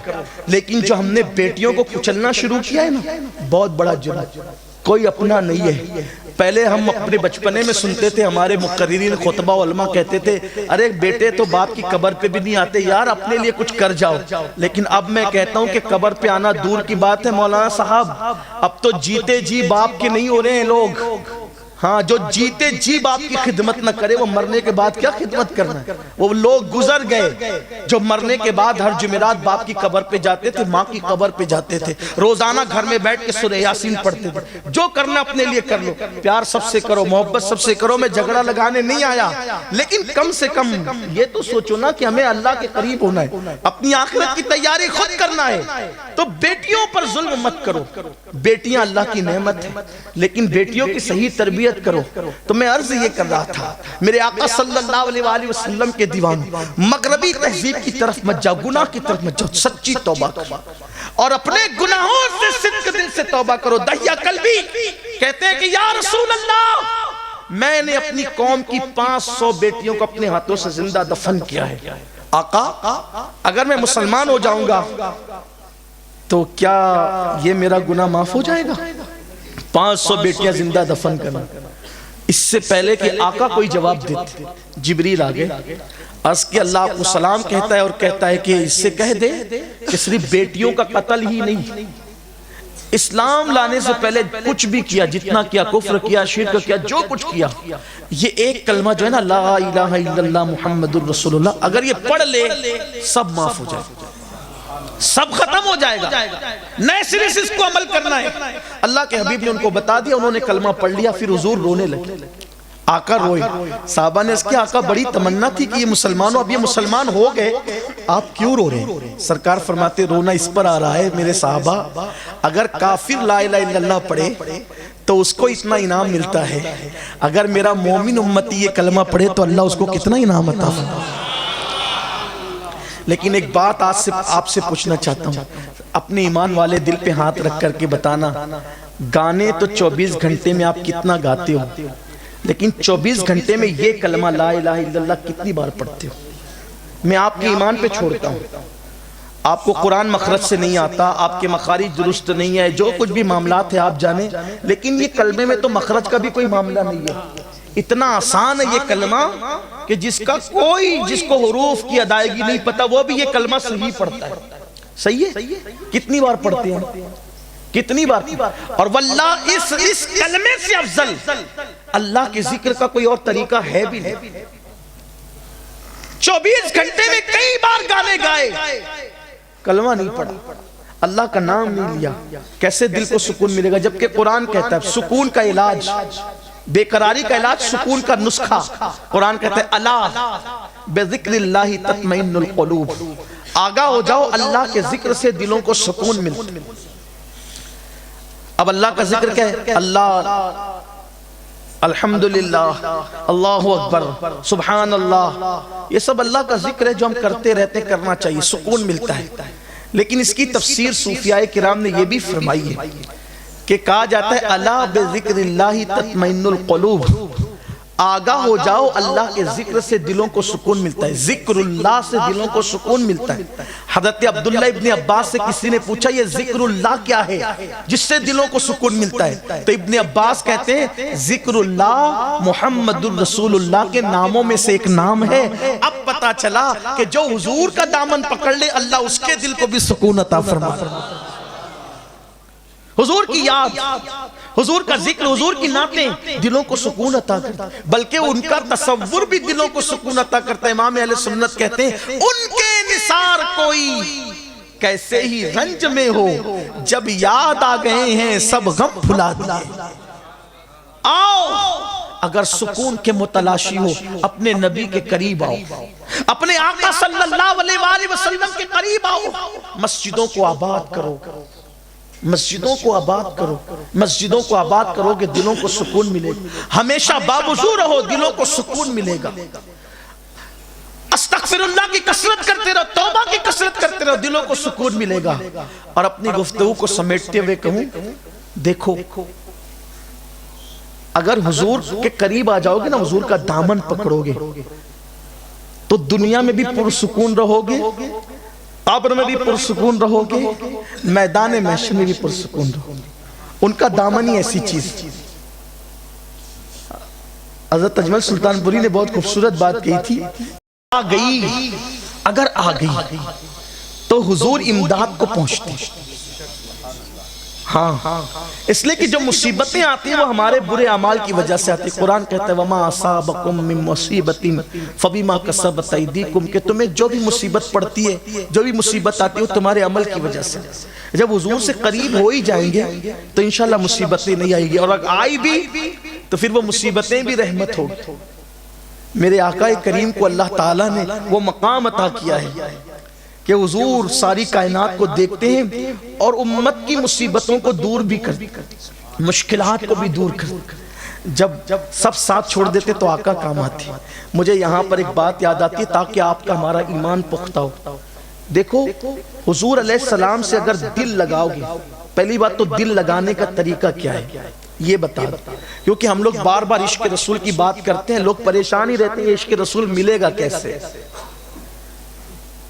A: لیکن جو ہم نے بیٹیوں کو کچلنا شروع کیا ہے نا، بہت بڑا جرم۔ کوئی اپنا نہیں ہے۔ پہلے ہم اپنے بچپنے میں سنتے تھے، ہمارے مقررین خطبہ علماء کہتے تھے ارے بیٹے تو باپ کی قبر پہ بھی نہیں آتے یار، اپنے لیے کچھ کر جاؤ۔ لیکن اب میں کہتا ہوں کہ قبر پہ آنا دور کی بات ہے مولانا صاحب، اب تو جیتے جی باپ کے نہیں ہو رہے ہیں لوگ۔ ہاں، جو جیتے جی باپ کی خدمت نہ کرے وہ مرنے کے بعد کیا خدمت کرنا ہے؟ وہ لوگ گزر گئے جو مرنے کے بعد ہر جمعرات باپ کی قبر پہ جاتے تھے، ماں کی قبر پہ جاتے تھے، روزانہ گھر میں بیٹھ کے سورہ یاسین پڑھتے تھے۔ جو کرنا اپنے لیے کر لو، پیار سب سے کرو، محبت سب سے کرو۔ میں جھگڑا لگانے نہیں آیا، لیکن کم سے کم یہ تو سوچو نا کہ ہمیں اللہ کے قریب ہونا ہے، اپنی آخرت کی تیاری خود کرنا ہے۔ تو بیٹیوں پر ظلم مت کرو، بیٹیاں اللہ کی نعمت ہیں، لیکن بیٹیوں کی صحیح تربیت کرو۔ تو میں عرض یہ کر رہا تھا، میرے آقا صلی اللہ علیہ وآلہ وسلم کے دیوان، مغربی تہذیب کی طرف مت جاؤ، گناہ کی طرف مت جاؤ، سچی توبہ کرو اور اپنے گناہوں سے صدق دل سے توبہ کرو۔ دہیا قلبی کہتے ہیں کہ یا رسول اللہ میں نے اپنی قوم کی 500 بیٹیوں کو اپنے ہاتھوں سے زندہ دفن کیا ہے۔ آقا اگر میں مسلمان ہو جاؤں گا تو کیا یہ میرا گناہ معاف ہو جائے گا؟ 500 بیٹیاں زندہ دفن کرنا۔ اس سے پہلے کہ آقا کوئی جواب دیتے جبریل آگے عرض کہ اللہ آپ کو سلام کہتا ہے اور کہتا ہے کہ اس سے کہہ دے کہ صرف بیٹیوں کا قتل ہی نہیں، اسلام لانے سے پہلے کچھ بھی کیا، جتنا کیا، کفر کیا، شرک کیا، جو کچھ کیا، یہ ایک کلمہ جو ہے نا لا الہ الا اللہ محمد الرسول اللہ، اگر یہ پڑھ لے سب معاف ہو جائے گا، سب ختم ہو جائے گا، نئے سرے سے اس کو عمل کرنا ہے۔ اللہ کے حبیب نے ان کو بتا دیا، انہوں نے کلمہ پڑھ لیا، پھر حضور رونے لگے، آقا روئے۔ صحابہ نے اس کی آقا بڑی تمنا تھی کہ یہ مسلمان ہو، اب یہ مسلمان ہو گئے، آپ کیوں رو رہے ہیں؟ سرکار فرماتے رونا اس پر آ رہا ہے میرے صحابہ، اگر کافر لا الہ الا اللہ پڑھے تو اس کو اتنا انعام ملتا ہے، اگر میرا مومن امتی یہ کلمہ پڑھے تو اللہ اس کو کتنا انعام عطا فرمائے۔ لیکن ایک بات آج سے آپ سے پوچھنا چاہتا ہوں، اپنے ایمان والے دل پہ ہاتھ رکھ کر کے بتانا، گانے تو 24 گھنٹے میں آپ کتنا گاتے ہو، لیکن 24 گھنٹے میں یہ کلمہ لا الہ الا اللہ کتنی بار پڑھتے ہو؟ میں آپ کے ایمان پہ چھوڑتا ہوں، آپ کو قرآن مخرج سے نہیں آتا، آپ کے مخارج درست نہیں ہے، جو کچھ بھی معاملات ہیں آپ جانیں، لیکن یہ کلمے میں تو مخرج کا بھی کوئی معاملہ نہیں ہے۔ اتنا آسان ہے یہ کلمہ کہ جس کو حروف کی ادائیگی نہیں پتا وہ بھی یہ کلمہ صحیح پڑھتا ہے۔ صحیح ہے؟ کتنی بار پڑھتے ہیں؟ کتنی بار؟ اور واللہ اس کلمے سے افضل اللہ کے ذکر کا کوئی اور طریقہ ہے بھی نہیں۔ 24 گھنٹے میں کئی بار گانے گائے، کلمہ نہیں پڑھا، اللہ کا نام نہیں لیا، کیسے دل کو سکون ملے گا؟ جبکہ قرآن کہتا ہے سکون کا علاج، بے قراری کا علاج سکون کا نسخہ، قرآن کہتا ہے الا بذکر اللہ تطمئن القلوب، آگاہ ہو جاؤ اللہ کے ذکر سے دلوں کو سکون ملتا ہے۔ اب اللہ کا ذکر کیا ہے؟ اللہ، الحمدللہ، اللہ اکبر، سبحان اللہ، یہ سب اللہ کا ذکر ہے جو ہم کرتے رہتے، کرنا چاہیے، سکون ملتا ہے۔ لیکن اس کی تفسیر صوفیاء کرام نے یہ بھی فرمائی ہے کہ کہا جاتا ہے الا بذکر اللہ تطمئن القلوب، آگاہ ہو جاؤ اللہ کے ذکر سے دلوں کو سکون ملتا ہے، ذکر اللہ سے دلوں کو سکون ملتا ہے۔ حضرت عبداللہ ابن عباس سے کسی نے پوچھا یہ ذکر اللہ کیا ہے جس سے دلوں کو سکون ملتا ہے؟ تو ابن عباس کہتے ہیں ذکر اللہ محمد الرسول اللہ کے ناموں میں سے ایک نام ہے۔ اب پتا چلا کہ جو حضور کا دامن پکڑ لے اللہ اس کے دل کو بھی سکون عطا فرماتا ہے۔ حضور کی یاد، حضور کا ذکر، حضور کی نعتیں دلوں کو سکون عطا کرتا ہے، بلکہ ان کا تصور بھی دلوں کو سکون عطا کرتا ہے۔ امام اہل سنت کہتے ہیں ان کے نثار کوئی کیسے ہی رنج میں ہو، جب یاد آ گئے ہیں سب غم بھلا دیے۔ آؤ اگر سکون کے متلاشی ہو اپنے نبی کے قریب آؤ، اپنے آقا صلی اللہ علیہ وآلہ وسلم کے قریب آؤ، مسجدوں کو آباد کرو، مسجدوں کو آباد کرو، مسجدوں کو آباد کرو کہ دلوں کو سکون ملے گا۔ ہمیشہ باوضو رہو، دلوں کو سکون ملے گا۔ استغفر اللہ کی کثرت کرتے رہو، توبہ کی کثرت کرتے رہو، دلوں کو سکون ملے گا۔ اور اپنی گفتگو کو سمیٹتے ہوئے کہوں، دیکھو اگر حضور کے قریب آ جاؤ گے نا، حضور کا دامن پکڑو گے تو دنیا میں بھی پرسکون رہو گے، قبر میں بھی پرسکون رہو گے، میدان محشر میں بھی پرسکون رہو گے۔ ان کا دامن ہی ایسی چیز۔ حضرت اجمل سلطان پوری نے بہت خوبصورت بات کہی تھی، آ گئی، اگر آ گئی تو حضور امداد کو پہنچتے۔ ہاں، اس لئے کہ جو مصیبتیں آتی ہیں وہ ہمارے برے اعمال کی وجہ سے آتی ہیں۔ قرآن کہتا ہے وَمَا أَصَابَكُم مِّن مُّصِيبَةٍ فَبِمَا كَسَبَتْ أَيْدِيكُم، کہ تمہیں جو بھی مصیبت پڑتی ہے، جو بھی مصیبت آتی ہے وہ تمہارے عمل کی وجہ سے۔ جب حضور سے قریب ہو ہی جائیں گے تو انشاءاللہ مصیبتیں نہیں آئیں گی، اور اگر آئی بھی تو پھر وہ مصیبتیں بھی رحمت ہوگی۔ میرے آقا کریم کو اللہ تعالیٰ نے وہ مقام عطا کیا ہے کہ حضور ساری کائنات کو دیکھتے ہیں اور امت کی مصیبتوں کو دور بھی کرتے، مشکلات کو بھی دور کرتے۔ جب سب ساتھ چھوڑ دیتے تو آقا کام آتے۔ مجھے یہاں پر ایک بات یاد آتی ہے تاکہ آپ کا ہمارا ایمان پختہ ہو۔ دیکھو حضور علیہ السلام سے اگر دل لگاؤ گے، پہلی بات تو دل لگانے کا طریقہ کیا ہے یہ بتا دو، کیونکہ ہم لوگ بار بار عشق رسول کی بات کرتے ہیں، لوگ پریشان ہی رہتے ہیں عشق رسول ملے گا کیسے۔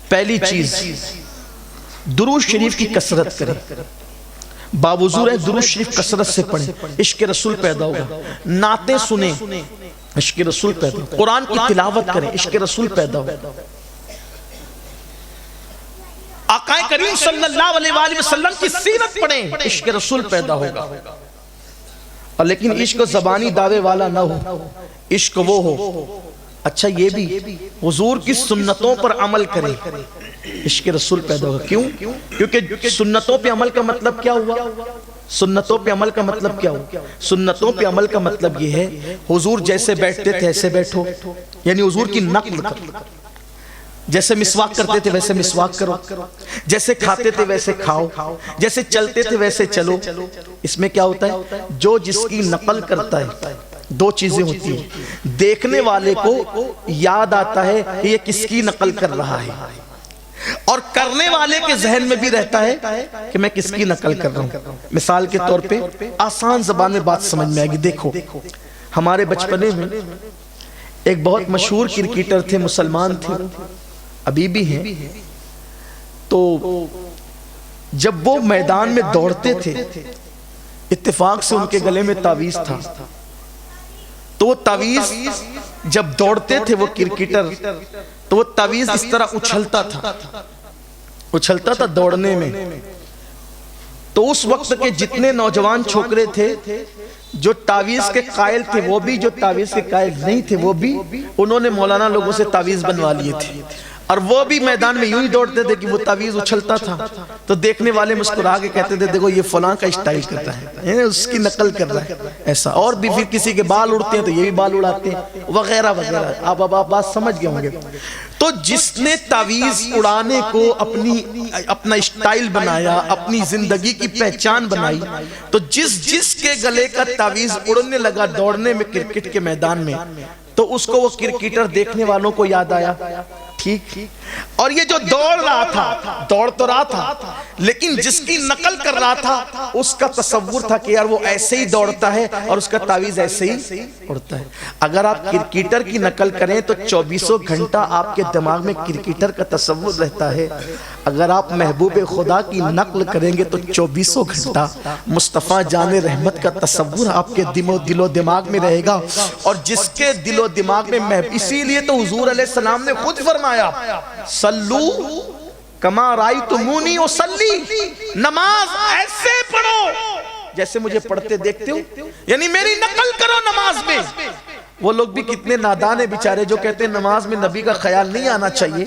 A: پہلی چیز درود شریف کی کثرت کریں، باوضو رہے درود شریف کثرت سے پڑھیں، عشق رسول پیدا ہوگا۔ نعتیں سنیں، عشق رسول پیدا ہوگا۔ قرآن کی تلاوت کریں، عشق رسول پیدا ہوگا۔ آقا کریم صلی اللہ علیہ وآلہ وسلم کی سیرت پڑھیں، عشق رسول پیدا ہوگا۔ اور لیکن عشق زبانی دعوے والا نہ ہو، عشق وہ ہو اچھا یہ بھی حضور کی سنتوں پر عمل کرے، عشق رسول پیدا ہوگا۔ کیوں؟ کیونکہ سنتوں پہ عمل کا مطلب کیا ہوا؟ سنتوں پہ عمل کا مطلب کیا ہوا؟ سنتوں پہ عمل کا مطلب یہ ہے حضور جیسے بیٹھتے تھے ایسے بیٹھو، یعنی حضور کی نقل کرو۔ جیسے مسواک کرتے تھے ویسے مسواک کرو، جیسے کھاتے تھے ویسے کھاؤ، جیسے چلتے تھے ویسے چلو۔ اس میں کیا ہوتا ہے؟ جو جس کی نقل کرتا ہے دو چیزیں ہوتی ہیں، دیکھنے والے کو یاد آتا ہے یہ کس کی نقل کر رہا ہے، اور کرنے والے کے ذہن میں بھی رہتا ہے کہ میں کس کی نقل کر رہا ہوں۔ مثال کے طور پہ آسان زبان میں بات سمجھ میں آئے گی۔ دیکھو ہمارے بچپنے میں ایک بہت مشہور کرکٹر تھے، مسلمان تھے، ابھی بھی ہیں۔ تو جب وہ میدان میں دوڑتے تھے اتفاق سے ان کے گلے میں تعویذ تھا، تو وہ تعویذ جب دوڑتے تھے وہ کرکٹر تو وہ تعویذ اس طرح اچھلتا تھا دوڑنے میں، تو اس وقت کے جتنے نوجوان چھوکرے تھے جو تعویذ کے قائل تھے وہ بھی، جو تعویذ کے قائل نہیں تھے وہ بھی، انہوں نے مولانا لوگوں سے تعویذ بنوا لیے تھے، اور وہ بھی میدان میں یوں ہی دوڑتے تھے کہ وہ تعویذ اچھلتا تھا تو دیکھنے والے مسکرا کے کہتے تھے دیکھو یہ فلاں کا اسٹائل کر رہا ہے، اس کی نقل کر رہا ہے ایسا. اور بھی پھر کسی کے بال اڑتے ہیں تو یہ بھی بال اڑاتے ہیں وغیرہ وغیرہ. آپ بات سمجھ گئے ہوں گے. تو جس نے تعویذ اڑانے کو اپنا اسٹائل بنایا، اپنی زندگی کی پہچان بنائی، تو جس کے گلے کا تعویذ اڑنے لگا دوڑنے میں کرکٹ کے میدان میں، تو اس کو وہ کرکٹر دیکھنے والوں کو یاد آیا. ٹھیک. اور یہ جو دوڑ رہا تھا، دوڑ تو رہا تھا لیکن جس کی نقل کر رہا تھا اس کا تصور تھا کہ یار وہ ایسے ہی دوڑتا ہے اور اس کا تعویذ ایسے ہی اڑتا ہے. اگر آپ کرکٹر کی نقل کریں تو 24 گھنٹہ آپ کے دماغ میں کرکٹر کا تصور رہتا ہے. اگر آپ محبوب خدا کی نقل کریں گے تو 24 گھنٹہ مصطفیٰ جان رحمت کا تصور آپ کے دل و دماغ میں رہے گا. اور جس کے دل و دماغ میں اسی لیے تو حضور علیہ السلام نے خود فرمایا سلو کما رأیتمونی اصلی، نماز ایسے پڑھو جیسے مجھے پڑھتے دیکھتے ہو، یعنی میری نقل کرو نماز میں. وہ لوگ بھی کتنے نادان ہیں بیچارے جو کہتے ہیں نماز میں نبی کا خیال نہیں آنا چاہیے،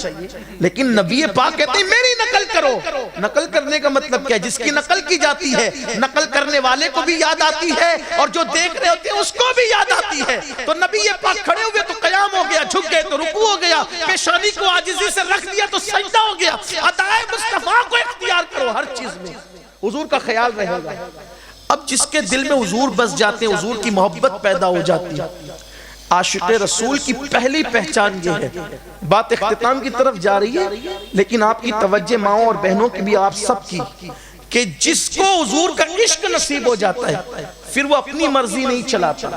A: لیکن نبی پاک کہتے ہیں میری نقل کرو. نقل کرنے کا مطلب کیا ہے؟ جس کی نقل کی جاتی ہے نقل کرنے والے کو بھی یاد آتی ہے اور جو دیکھ رہے ہوتے ہیں اس کو بھی یاد آتی ہے. تو نبی پاک کھڑے ہوئے تو قیام ہو گیا، جھک گئے تو رکوع ہو گیا، پیشانی کو عاجزی سے رکھ دیا تو سجدہ ہو گیا. ادائے مصطفیٰ کو اختیار کرو، ہر چیز میں حضور کا خیال رہے گا. اب جس کے دل میں حضور بس جاتے ہیں، حضور کی محبت پیدا ہو جاتی ہے. عاشق رسول کی پہلی پہچان یہ ہے. بات اختتام کی طرف جا رہی ہے لیکن آپ کی توجہ ماؤں اور بہنوں کی بھی آپ سب کی، کہ جس کو حضور کا عشق نصیب ہو جاتا ہے پھر وہ اپنی مرضی نہیں چلاتا،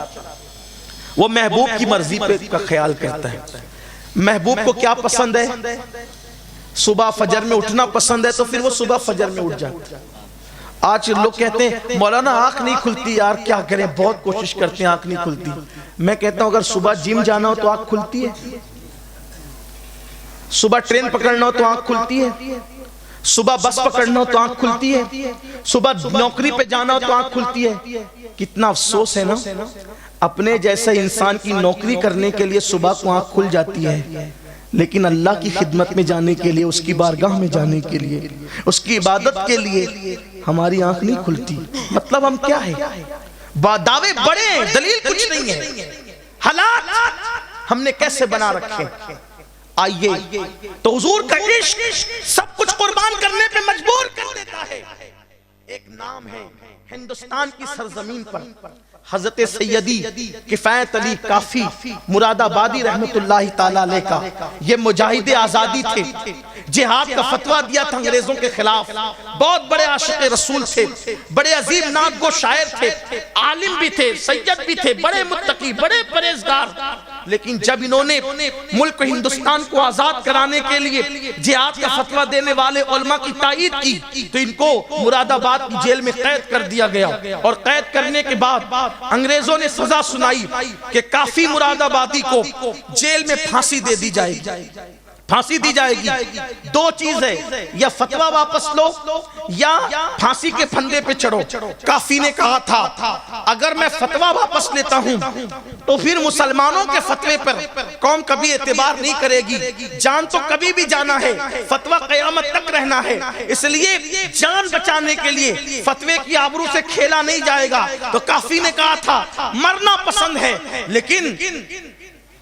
A: وہ محبوب کی مرضی پہ کا خیال کرتا ہے. محبوب کو کیا پسند ہے؟ صبح فجر میں اٹھنا پسند ہے تو پھر وہ صبح فجر میں اٹھ جاتا ہے. آج لوگ کہتے ہیں مولانا آنکھ نہیں کھلتی، یار کیا کریں، بہت کوشش کرتے ہیں آنکھ نہیں کھلتی. میں کہتا ہوں اگر صبح جم جانا ہو تو آنکھ کھلتی ہے، صبح ٹرین پکڑنا ہو تو آنکھ کھلتی ہے، صبح بس پکڑنا ہو تو آنکھ کھلتی ہے، صبح نوکری پہ جانا ہو تو آنکھ کھلتی ہے. کتنا افسوس ہے نا، اپنے جیسا انسان کی نوکری کرنے کے لیے صبح کو آنکھ کھل جاتی ہے لیکن اللہ کی خدمت میں جانے کے لیے، اس کی بارگاہ میں جانے کے لیے، اس کی عبادت کے لیے ہماری آنکھ نہیں کھلتی. مطلب ہم کیا ہے؟ دعوے بڑے ہیں، دلیل کچھ نہیں ہے. حالات ہم نے کیسے بنا رکھے؟ آئیے تو حضور کا عشق سب کچھ قربان کرنے پہ مجبور کر دیتا ہے. ایک نام ہے ہندوستان کی سرزمین پر حضرت سیدی کفایت علی کافی مراد آبادی رحمت اللہ تعالیٰ علیہ کا. یہ مجاہد آزادی تھے، جہاد کا فتویٰ دیا تھا انگریزوں کے خلاف. بہت بڑے عاشق رسول تھے، بڑے عظیم نعت گو شاعر تھے، عالم بھی تھے، سید بھی تھے، بڑے متقی، بڑے پرہیزگار. لیکن جب انہوں نے ملک ہندوستان کو آزاد کرانے کے لیے جہاد کا فتویٰ دینے والے علماء کی تائید کی تو ان کو مراد آباد کی جیل میں قید کر دیا گیا. اور قید کرنے کے بعد انگریزوں نے سزا سنائی کہ کافی مراد آبادی کو جیل میں پھانسی دے دی جائے گی. پھانسی دی جائے گی. دو چیز ہے، یا فتویٰ واپس لو یا پھانسی کے پھندے پہ چڑھو. کافی نے کہا تھا اگر میں فتویٰ واپس لیتا ہوں تو پھر مسلمانوں کے فتوے پر قوم کبھی اعتبار نہیں کرے گی. جان تو کبھی بھی جانا ہے، فتویٰ قیامت تک رہنا ہے، اس لیے جان بچانے کے لیے فتوے کی آبرو سے کھیلا نہیں جائے گا. تو کافی نے کہا تھا مرنا پسند ہے لیکن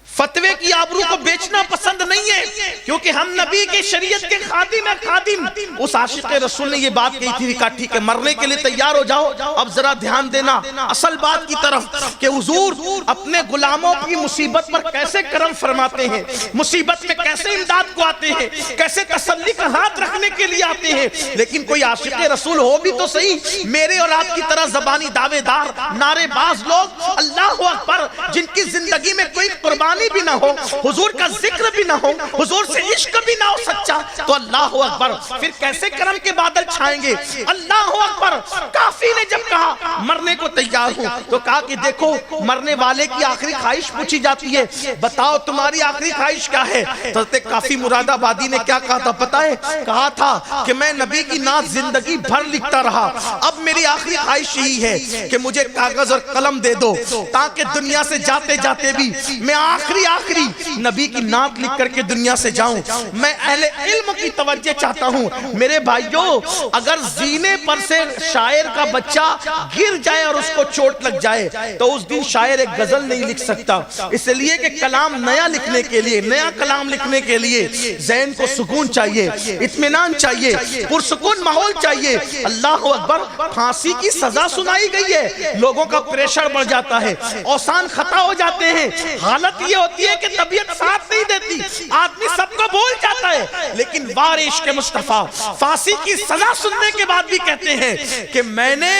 A: فتوے کی آبرو کو بیچنا پسند نہیں ہے، کیونکہ ہم نبی کے شریعت کے خادم ہیں. خادم اس عاشق رسول نے یہ بات کہی تھی کہ ٹھیک ہے مرنے کے لیے تیار ہو جاؤ. اب ذرا دھیان دینا اصل بات کی طرف کہ حضور اپنے غلاموں کی مصیبت پر کیسے کرم فرماتے ہیں، مصیبت میں کیسے امداد کو آتے ہیں، کیسے تسلی کا ہاتھ رکھنے کے لیے آتے ہیں. لیکن کوئی عاشق رسول ہو بھی تو صحیح میرے اور آپ کی طرح زبانی دعوے دار نعرے باز لوگ اللہ اکبر جن کی زندگی میں کوئی قربانی قربانی بھی نہ ہو, حضور کا ذکر بھی نہ ہو, حضور سے عشق بھی نہ ہو سچا, تو اللہ اکبر, پھر کیسے کرم کے بادل چھائیں گے؟ اللہ اکبر. کافی نے جب کہا مرنے کو تیار ہوں, تو کہا کہ دیکھو مرنے والے کی آخری خواہش پوچھی جاتی ہے, بتاؤ تمہاری آخری خواہش کیا ہے؟ حضرت کافی مراد آبادی نے کیا کہا تھا پتہ ہے؟ کہا تھا کہ میں نبی کی نعت زندگی بھر لکھتا رہا, اب میری آخری خواہش یہی ہے کہ مجھے کاغذ اور قلم دے دو, تاکہ دنیا سے جاتے جاتے بھی میں آخری نبی کی نعت لکھ کر کے دنیا سے جاؤں. میں اہل علم کی توجہ چاہتا ہوں. میرے بھائیوں, اگر زینے پر سے شاعر کا بچہ گر جائے اور اس کو چوٹ لگ جائے تو اس دن شاعر ایک غزل نہیں لکھ سکتا, اس لیے کہ کلام نیا لکھنے کے لیے, نیا کلام لکھنے کے لیے ذہن کو سکون چاہیے, اطمینان چاہیے, پرسکون ماحول چاہیے. اللہ اکبر. پھانسی کی سزا سنائی گئی ہے, لوگوں کا پریشر بڑھ جاتا ہے, اوسان خطا ہو جاتے ہیں, حالت یہ ہوتی ہے کہ طبیعت ساتھ نہیں دیتی, آدمی سب کو بھول جاتا ہے, لیکن وار عشق مصطفیٰ پھانسی کی سزا سننے کے بعد بھی کہتے ہیں کہ میں نے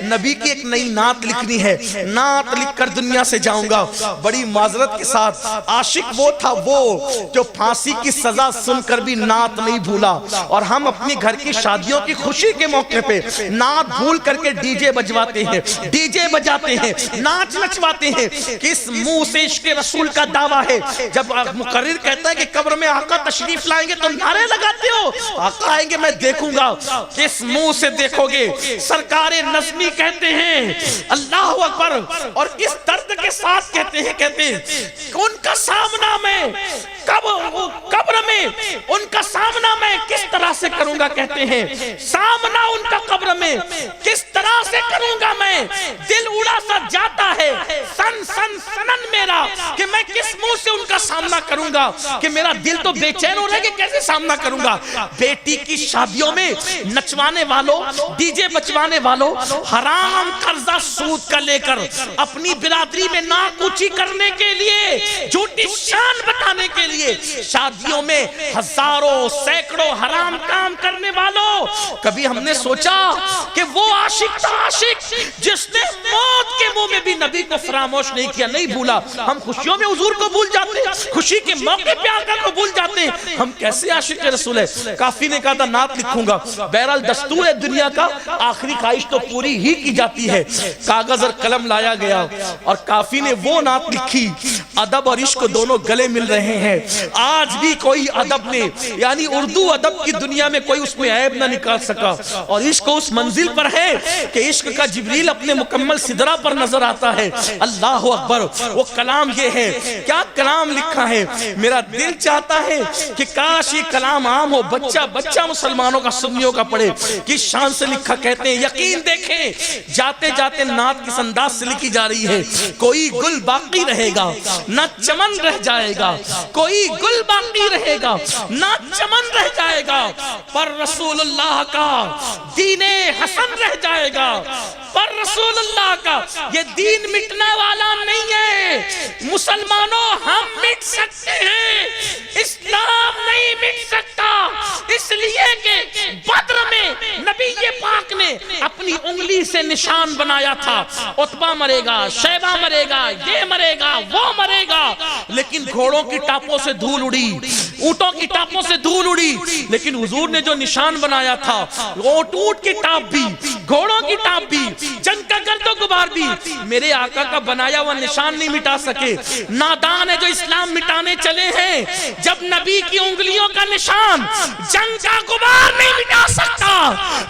A: نبی کی ایک نئی نعت لکھنی ہے, نعت لکھ کر دنیا سے جاؤں گا. بڑی معذرت کے ساتھ عاشق وہ تھا وہ جو پھانسی کی سزا سن کر بھی نعت نہیں بھولا, اور ہم اپنی گھر کی شادیوں کی خوشی کے موقع پہ نعت بھول کر کے ڈی جے بجواتے ہیں, ڈی جے بجاتے ہیں, ناچ نچواتے ہیں. کس منہ سے عشق رسول کا دعویٰ ہے؟ جب مقرر کہتا ہے کہ قبر میں آقا تشریف لائیں گے تو نعرے لگاتے ہو, آقا آئیں گے میں دیکھوں گا. کس منہ سے دیکھو گے؟ سرکار نظمی کہتے ہیں اللہ اکبر, اور کس درد کے ساتھ کہتے ہیں ان کا سامنا میں قبر میں, ان کا سامنا میں کس طرح سے کروں گا, کہتے ہیں سامنا ان کا قبر میں کس طرح سے کروں گا میں, دل اڑا سا جاتا ہے سن سن سنن میرا, کہ میں کس منہ سے ان کا سامنا کروں گا, کہ میرا دل تو بے چین ہو رہا ہے کہ کیسے سامنا کروں گا. بیٹی کی شادیوں میں نچوانے والوں, ڈی جے بچوانے والوں, حرام قرضہ سود کا لے کر اپنی برادری میں ناک اونچی کرنے کے لیے, جھوٹی شان بتانے کے لیے شادیوں میں ہزاروں سینکڑوں حرام کام کرنے والوں, کبھی ہم نے سوچا کہ وہ عاشق تھا, عاشق جس نے موت کے منہ میں بھی نبی کو فراموش نہیں کیا, نہیں بھولا. ہم خوشیوں میں حضور کو بھول جاتے ہیں, خوشی کے موقع پہ آقا کو بھول جاتے ہیں. ہم کیسے عاشق رسول ہے؟ کافی نے کہا تھا نعت لکھوں گا. بہرحال دستور ہے دنیا کا, آخری خواہش تو پوری ہی کی جاتی ہے. کاغذ اور قلم لایا گیا اور کافی نے وہ نعت لکھی. ادب اور عشق دونوں گلے مل رہے ہیں. آج بھی کوئی ادب نے, یعنی اردو ادب کی دنیا میں کوئی اس میں عیب نہ نکال سکا, اور عشق اس منزل پر ہے کہ عشق کا جبریل اپنے مکمل سدرہ پر نظر آتا ہے. اللہ اکبر. وہ کلام یہ ہے, کیا کلام لکھا ہے. میرا دل چاہتا ہے کہ کاش یہ کلام عام ہو, بچہ بچہ مسلمانوں کا, سنیوں کا پڑھے. کس شان سے لکھا, کہتے ہیں یقین دیکھیں جاتے جاتے نعت کس انداز سے لکھی جا رہی ہے. کوئی گل باقی رہے گا نہ چمن رہ جائے گا, کوئی گل باقی رہے گا نہ چمن رہ جائے گا, پر رسول اللہ کا دین حسن رہ جائے گا, پر رسول اللہ کا یہ دین مٹنے والا نہیں ہے. مسلمانوں ہم مٹ سکتے ہیں, اسلام نہیں مٹ سکتا, اس لیے کہ بدر میں نبی پاک نے اپنی انگلی سے نشان بنایا تھا. عتبہ مرے گا, شیبہ مرے گا, یہ مرے گا, وہ مرے گا, لیکن گھوڑوں کی ٹاپوں سے دھول اڑی, اونٹوں کی ٹاپوں سے دھول اڑی, لیکن حضور نے جو نشان بنایا تھا, اونٹ کی ٹاپ بھی, گھوڑوں کی ٹاپ بھی, جنگ کا گرد و غبار بھی, میرے آقا کا بنایا ہوا نشان نہیں مٹا سکے. نادان ہے جو اسلام مٹانے چلے ہیں, جب نبی کی انگلیوں کا نشان جنگ کا غبار نہیں مٹا سکتا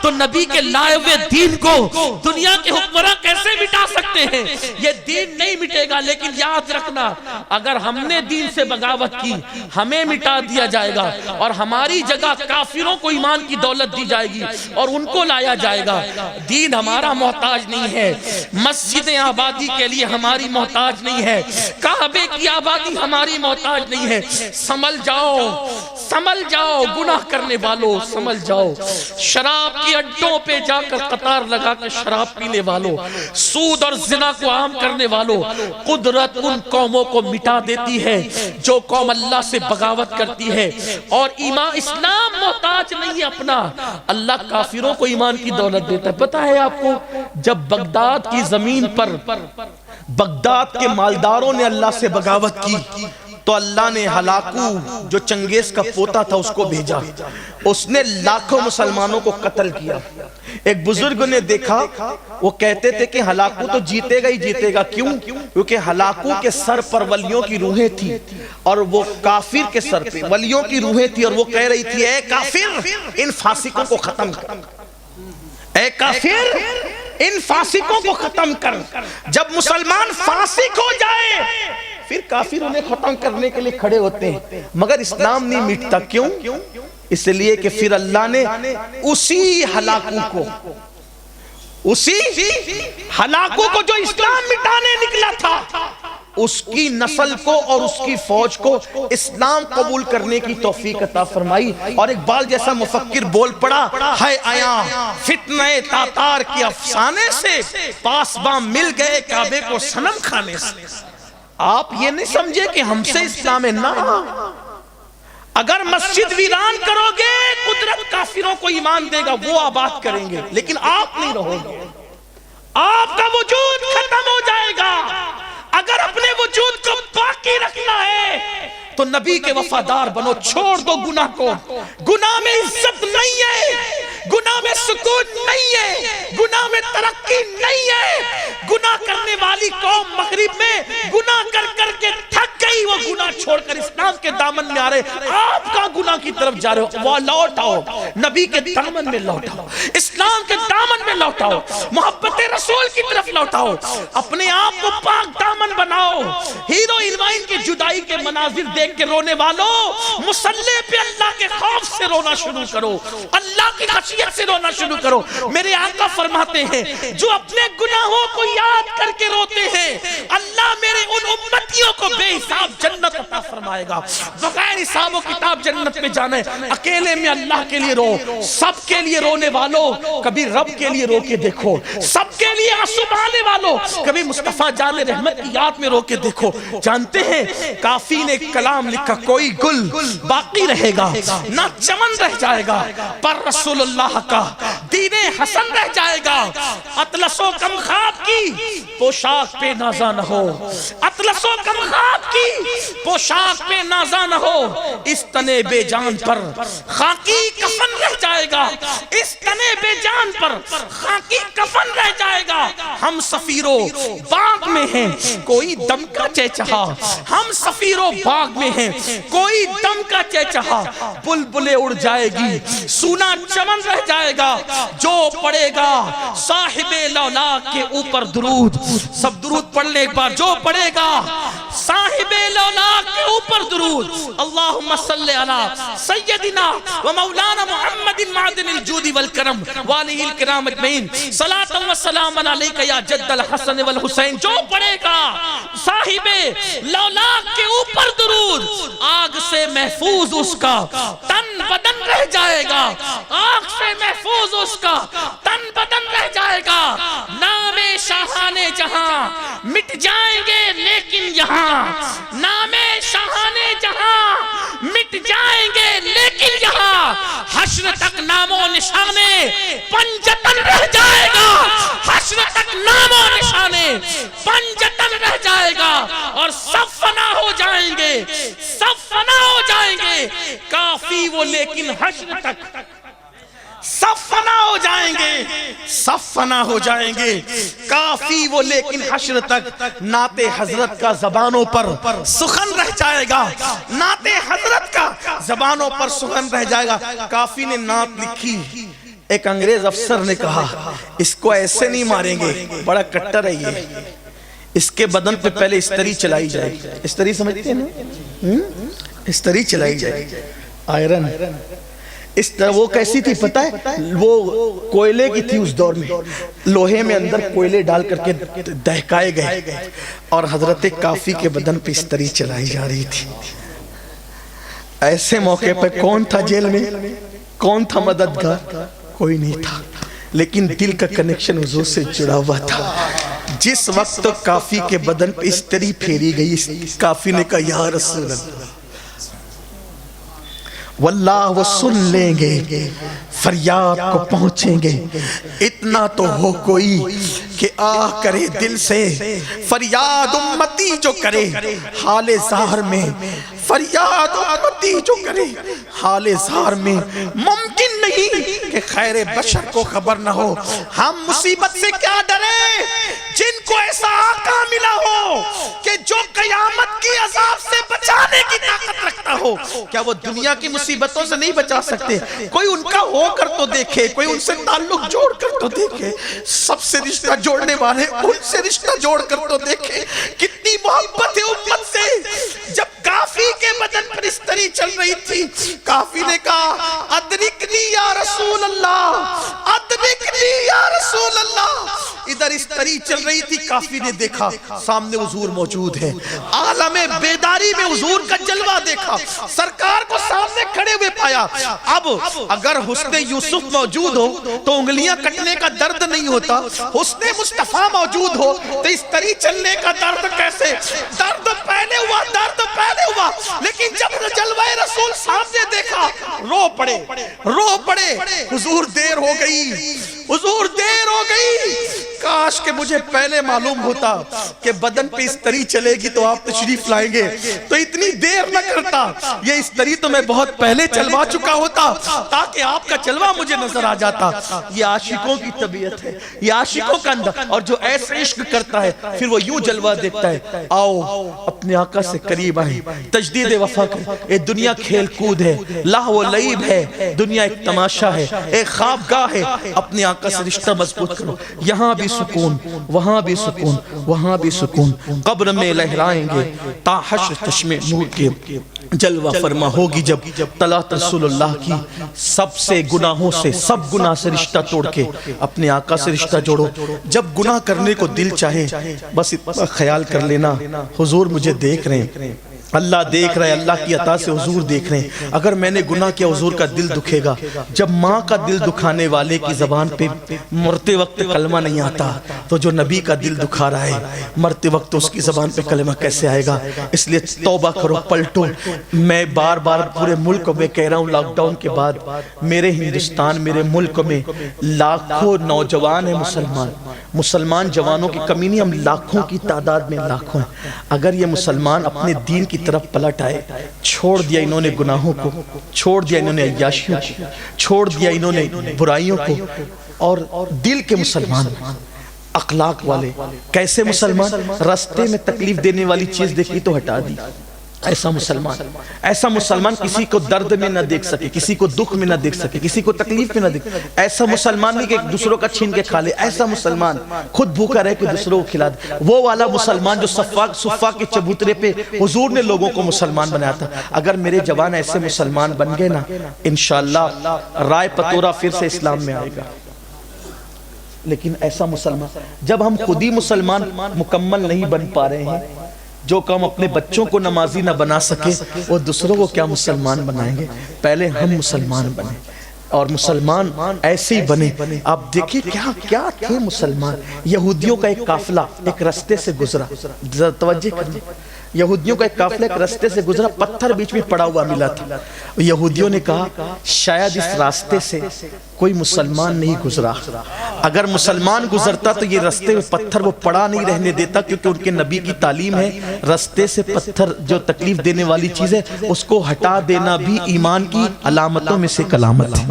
A: تو نبی کے لائے ہوئے دین کو دنیا کے حکمراں کیسے مٹا سکتے ہیں؟ یہ دین نہیں مٹے گا. لیکن یاد رکھنا, اگر ہم نے دین سے بغاوت کی ہمیں مٹا دیا جائے گا, اور ہماری جگہ کافروں کو ایمان کی دولت دی جائے گی اور ان کو لایا جائے گا. دین ہمارا محتاج نہیں ہے, مسجد آبادی کے لیے ہماری محتاج نہیں ہے, کعبے کی آبادی ہماری محتاج نہیں ہے. سنبھل جاؤ, سنبھل جاؤ گناہ کرنے والوں, سنبھل جاؤ. شراب کی
B: کے اڈوں پہ جا کر قطار لگا کر شراب پینے والوں، سود اور زنا کو عام کرنے والوں، قدرت ان قوموں کو مٹا دیتی ہے جو قوم اللہ سے بغاوت کرتی ہے۔ اور ایمان اسلام محتاج نہیں اپنا، اللہ کافروں کو ایمان کی دولت دیتا ہے۔ پتہ ہے آپ کو، جب بغداد کی زمین پر
A: بغداد کے مالداروں نے اللہ سے بغاوت کی تو اللہ نے ہلاکو جو چنگیز کا پوتا تھا اس کو بھیجا، اس نے لاکھوں مسلمانوں کو قتل کیا۔ ایک بزرگ نے دیکھا، وہ کہتے تھے کہ ہلاکو تو جیتے گا ہی جیتے گا، کیوں؟ کیونکہ ہلاکو کے سر پر ولیوں کی روحیں تھی اور وہ کافر کے سر پہ ولیوں کی روحیں تھی، اور وہ کہہ رہی تھی اے کافر ان فاسقوں کو ختم کر، اے کافر ان فاسقوں کو ختم کر۔ جب مسلمان فاسق ہو جائے پھر کافر انہیں ختم کرنے کے لیے کھڑے ہوتے ہیں، مگر اسلام نہیں مٹتا۔ کیوں؟ اس لیے کہ پھر اللہ نے اسی ہلاکو کو جو اسلام مٹانے نکلا تھا، اس کی نسل کو اور اس کی فوج کو اسلام قبول کرنے کی توفیق عطا فرمائی۔ اور اقبال جیسا مفکر بول پڑا، ہے آیا فتنہ تاتار کے افسانے سے، پاسباں مل گئے کعبے کو صنم کھانے سے۔ آپ یہ نہیں سمجھے کہ ہم سے اسلام ہے، نہ، اگر مسجد ویران کرو گے قدرت کافروں کو ایمان دے گا، وہ آباد کریں گے، لیکن آپ نہیں رہو گے، آپ کا وجود ختم ہو جائے گا۔ اگر اپنے وجود کو باقی رکھنا ہے تو نبی کے وفادار بنو، چھوڑ دو گناہ کو۔ گناہ میں عزت نہیں ہے، گناہ میں سکون نہیں ہے، گناہ میں ترقی نہیں ہے۔ گناہ کرنے والی قوم مغرب میں گناہ کر کر کے تھک گئی، وہ گناہ چھوڑ کر اسلام کے دامن میں آ رہے۔ آپ کا گناہ کی طرف جا رہے ہو، وہ لوٹ آؤ، نبی کے دامن میں لوٹ آؤ، اسلام کے دامن میں لوٹ آؤ، محبت رسول کی طرف لوٹ آؤ، اپنے آپ کو پاک دامن بناؤ۔ ہیرو ہیروئن کی جدائی کے مناظر دیکھ کے رونے والوں، مصلی پہ اللہ کے خوف سے رونا شروع کرو، اللہ کی خشیت سے رونا شروع کرو۔ میرے آقا فرماتے ہیں جو اپنے گناہوں کو یاد کر کے روتے ہیں، اللہ میرے ان امتیوں کو بے حساب جنت عطا فرمائے گا۔ بغیر حساب و کتاب جنت میں جانے، اکیلے میں اللہ کے لیے رو، سب کے لیے رونے والوں کبھی رب کے لیے رو کے دیکھو، سب کے لیے آنسو بہانے والوں کبھی مصطفیٰ جان رحمت کی یاد میں رو کے دیکھو۔ جانتے ہیں کافی نے کلام لکھا، کوئی گل باقی رہے گا نہ چمن رہ جائے گا، پر رسول اللہ کا دین حسن رہ جائے گا۔ اطلس و کم خواب کی پوشاک پہ نازا نہ ہو، اطلس و کم خواب کی پوشاک پہ نازا نہ ہو، اس تنے بے جان پر خاکی کفن رہ جائے گا، اس تنے بے جان پر خاکی کفن رہ جائے گا۔ ہم سفیروں باغ میں ہیں کوئی دم کا چہچہا، ہم سفیروں باغ میں ہیں کوئی دم کا چہچہا، بلبلیں اڑ جائے گی سونا چمن رہ جائے گا۔ جو پڑھے گا صاحب لولاک کے اوپر درود، سب درود پڑھ لیں ایک بار، جو پڑھے گا صاحب لولاک کے اوپر درود، اللہم صلی علی سیدنا و مولانا محمد معدن الجود والکرم وآلہ الکرام اجمعین، صلاۃ و سلام علیک یا جد الحسن والحسین۔ جو پڑھے گا صاحب لولاک کے اوپر درود، آگ سے محفوظ اس کا تن بدن رہ جائے گا، آگ سے محفوظ اس کا تن بدن رہ جائے گا۔ نام شاہان جہاں مٹ جائیں گے لیکن یہاں، نام شاہان جہاں مٹ جائیں گے لیکن یہاں، حشر تک نام و نشانے پنجتن رہ جائے گا، حشر تک نام و نشانے پنجتن رہ جائے گا، اور سب فنا ہو جائیں گے، سب فنا ہو جائیں گے۔ کافی وہ لیکن حشر تک سب فنا ہو جائیں گے، سب فنا ہو جائیں گے، کافی وہ لیکن حشر تک نعت حضرت کا زبانوں پر سخن رہ جائے گا، نعت حضرت کا زبانوں پر سخن رہ جائے گا۔ کافی نے نعت لکھی، ایک انگریز افسر نے کہا اس کو ایسے نہیں ماریں گے، بڑا کٹر ہے یہ، اس کے بدن پہ پہلے استری چلائی جائے۔ استری سمجھتے ہیں نا؟ استری چلائی جائے، آئرن۔ اس طرح وہ کیسی تھی پتہ ہے؟ وہ کوئلے کی تھی اس دور میں، لوہے میں اندر کوئلے ڈال کر کے دہکائے گئے، اور حضرت کافی کے بدن پہ استری چلائی جا رہی تھی۔ ایسے موقع پہ کون تھا جیل میں؟ کون تھا مددگار؟ کوئی نہیں تھا، لیکن دل کا کنیکشن حضور سے جڑا ہوا تھا۔ جس وقت کافی کے بدن پہ استری پھیری گئی، کافی نے کہا یا رسول اللہ، واللہ وہ سن لیں گے، فریاد کو پہنچیں گے، اتنا تو ہو کوئی کہ آہ کرے دل سے، فریاد امتی جو کرے حال ظاہر میں، فریاد امتی جو کرے حال ظاہر میں، ممکن نہیں کہ خیر بشر کو خبر نہ ہو۔ ہم مصیبت سے کیا ڈرے جن کو ایسا آقا ملا ہو کہ جو قیامت کی عذاب سے بچانے کی طاقت رکھتا ہو، کیا وہ دنیا کی مصیبتوں سے نہیں بچا سکتے؟ کوئی ان کا ہو کر تو دیکھے، کوئی ان سے تعلق جوڑ کر تو دیکھے، سب سے رشتہ جوڑنے والے ان سے رشتہ جوڑ کر تو دیکھے۔ کتنی محبت ہے امت سے۔ جب کافی کے بدن پر استری چل رہی تھی، کافی نے کہا ادرکنی یا رسول اللہ، ادرکنی یا رسول اللہ۔ ادھر استری چل رہی تھی، کافی نے دیکھا سامنے حضور موجود ہے، عالم بیداری میں حضور کا جلوہ دیکھا، سرکار کو سامنے کھڑے ہوئے پایا۔ اب اگر حسن یوسف موجود ہو تو انگلیاں کٹنے کا درد نہیں ہوتا، حسن مصطفیٰ موجود ہو تو استری چلنے کا درد کیسے؟ درد پہلے ہوا، درد پہلے ہوا، لیکن جب جلوہ رسول سامنے دیکھا رو پڑے، رو پڑے۔ حضور دیر ہو گئی، حضور دیر ہو گئی، کاش کہ مجھے پہلے معلوم ہوتا کہ بدن پہ استری چلے گی تو آپ تشریف لائیں گے تو اتنی دیر نہ کرتا، یہ استری تو میں بہت پہلے چلوا چکا ہوتا تاکہ آپ کا جلوہ مجھے نظر آ جاتا۔ یہ عاشقوں کی طبیعت ہے، یہ عاشقوں کا اندر، اور جو ایسے عشق کرتا ہے پھر وہ یوں جلوہ دیکھتا ہے۔ آؤ اپنے آقا سے قریب آئیں، تجدید وفا کریں۔ یہ دنیا کھیل کود ہے، لہو و لعب ہے، دنیا ایک تماشا ہے، ایک خوابگاہ ہے۔ اپنے آقا سے رشتہ مضبوط کرو، یہاں بھی سکون، وہاں بھی سکون، وہاں بھی سکون۔ قبر میں لہرائیں گے تا حشر چشمے نور کے، جلوہ فرما ہوگی جب طلعت رسول اللہ کی۔ سب سے گناہوں سے، سب گناہ سے رشتہ توڑ کے اپنے آقا سے رشتہ جوڑو۔ جب گناہ کرنے کو دل چاہے بس اتنا خیال کر لینا حضور مجھے دیکھ رہے ہیں، اللہ دیکھ رہے ہیں، اللہ کی عطا سے حضور دیکھ رہے ہیں۔ اگر میں نے گناہ کیا حضور کا دل دکھے گا۔ جب ماں کا دل دکھانے والے کی زبان پہ مرتے وقت کلمہ نہیں آتا تو جو نبی کا دل دکھا رہا ہے مرتے وقت اس کی زبان پہ کلمہ کیسے آئے گا؟ اس لیے توبہ کرو، پلٹو۔ میں بار بار پورے ملک میں کہہ رہا ہوں، لاک ڈاؤن کے بعد میرے ہندوستان، میرے ملک میں لاکھوں نوجوان ہیں مسلمان جوانوں کی کمی نہیں، ہم لاکھوں کی تعداد میں لاکھوں ہیں۔ اگر یہ مسلمان اپنے دین کی طرف پلٹ آئے، چھوڑ دیا انہوں نے گناہوں کو، چھوڑ دیا انہوں نے عیاشیوں کو، چھوڑ دیا انہوں نے برائیوں کو، اور دل کے مسلمان، اخلاق والے۔ کیسے مسلمان؟ راستے میں تکلیف دینے والی چیز دیکھی تو ہٹا دی۔ ایسا مسلمان کسی کو درد میں نہ دیکھ سکے، کسی کو دکھ میں نہ دیکھ سکے، کسی کو تکلیف میں نہ دیکھ۔ ایسا مسلمان نہیں کہ ایک دوسروں کا چھین کے کھا لے، ایسا مسلمان خود بھوکا رہے کہ دوسروں کو کھلا دے۔ وہ والا مسلمان جو صفا کے چبوترے پہ حضور نے لوگوں کو مسلمان بنایا تھا۔ اگر میرے جوان ایسے مسلمان بن گئے نا، انشاءاللہ رائے پتورا پھر سے اسلام میں آئے گا۔ لیکن ایسا مسلمان، جب ہم خود ہی مسلمان مکمل نہیں بن پا رہے ہیں، جو کام اپنے بچوں کو نمازی نہ بنا سکے وہ دوسروں کو کیا مسلمان بنائیں گے؟ پہلے ہم مسلمان بنے، اور مسلمان ایسے ہی بنے۔ آپ دیکھیں کیا تھے مسلمان۔ یہودیوں کا ایک قافلہ ایک رستے سے گزرا، ذرا توجہ کریں، یہودیوں کا ایک قافلہ ایک رستے سے گزرا، پتھر بیچ میں پڑا ہوا ملا تھا۔ یہودیوں نے کہا شاید اس راستے سے کوئی مسلمان نہیں گزرا، اگر مسلمان گزرتا تو یہ رستے میں پتھر وہ پڑا نہیں رہنے دیتا، کیونکہ ان کے نبی کی تعلیم ہے رستے سے پتھر جو تکلیف دینے والی چیز ہے اس کو ہٹا دینا بھی ایمان کی علامتوں میں سے ایک علامت ہے،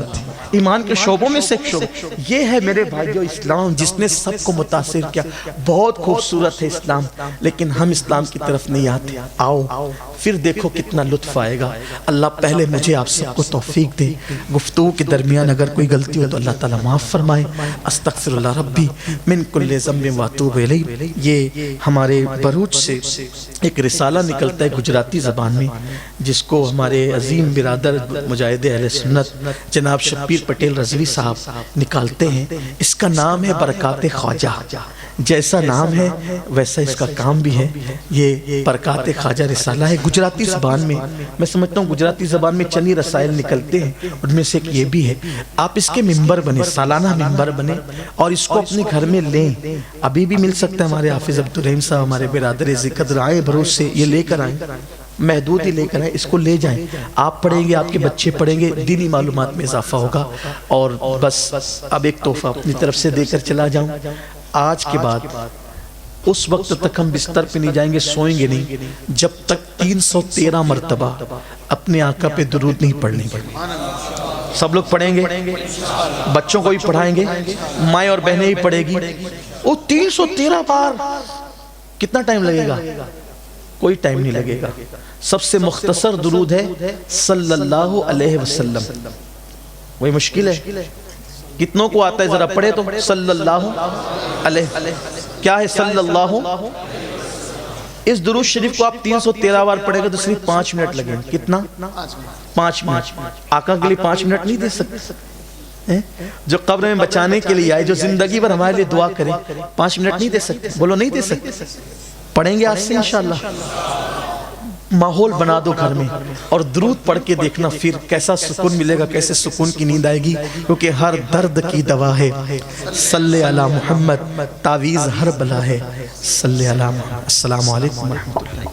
A: ایمان کے شعبوں میں سے ایک شعبہ۔ یہ ہے میرے بھائیو اسلام جس نے سب کو متاثر کیا۔ بہت خوبصورت ہے اسلام، لیکن ہم اسلام کی طرف نہیں آتے۔ آؤ پھر دیکھو کتنا لطف آئے گا۔ اللہ پہلے مجھے آپ سب کو توفیق دے، گفتگو کے درمیان اگر کوئی غلطی ہو تو اللہ تعالیٰ معاف فرمائے۔ استغفر اللہ ربی من کل ذنب واتوب الیہ۔ یہ ہمارے بروچ سے ایک رسالہ نکلتا ہے گجراتی زبان میں، جس کو ہمارے عظیم برادر مجاہد اہل سنت جناب شبیر پٹیل رضوی صاحب نکالتے ہیں۔ اس کا نام ہے برکات خواجہ۔ جیسا نام ہے ویسا اس کا کام بھی ہے۔ یہ برکات خواجہ رسالہ ہے، گجراتی زبان میں سمجھتا ہوں گجراتی زبان میں چند رسائل نکلتے ہیں، ان میں سے ایک یہ بھی ہے، آپ اس کے ممبر بنے، سالانہ ممبر بنے اور اس کو اپنے گھر میں لیں۔ ابھی بھی مل سکتا ہے، ہمارے حافظ عبدالرحیم صاحب ہمارے برادر ذکر آئیں بھروس سے، یہ لے کر آئیں، محدود ہی لے کر آئیں، اس کو لے جائیں، آپ پڑھیں گے، آپ کے بچے پڑھیں گے، دینی معلومات میں اضافہ ہوگا۔ اور بس اب ایک تحفہ اپنی طرف سے دے کر چلا جاؤں، آج کے بعد اس وقت تک ہم بستر پہ نہیں جائیں گے، سوئیں گے نہیں جب تک 313 مرتبہ اپنے آقا پہ درود نہیں پڑھنے پڑھیں۔ سب لوگ پڑھیں گے، بچوں کو بھی پڑھائیں گے، مائیں اور بہنیں بھی پڑھے گی، وہ 313 بار کتنا ٹائم لگے گا؟ کوئی ٹائم نہیں لگے گا۔ سب سے مختصر درود ہے صلی اللہ علیہ وسلم، وہی مشکل ہے، کتنوں کو آتا ہے ذرا پڑھے تو، صلی اللہ علیہ، کیا ہے صلی اللہ؟ اس درود شریف کو آپ 313 بار پڑھے گا تو صرف 5 منٹ لگیں، کتنا؟ 5 منٹ۔ آقا کے لیے 5 منٹ نہیں دے سکتے؟ جو قبر میں بچانے کے لیے آئے، جو زندگی بھر ہمارے لیے دعا کریں، 5 منٹ نہیں دے سکتے؟ بولو نہیں دے سکتے؟ پڑھیں گے آج سے انشاءاللہ۔ ماحول بنا دو گھر میں اور درود پڑھ کے دیکھنا پھر کیسا سکون ملے گا، کیسے سکون کی نیند آئے گی، کیونکہ ہر درد کی دوا ہے صلی علی محمد، تعویذ ہر بلا ہے صلی علی محمد۔ السلام علیکم ورحمۃ اللہ۔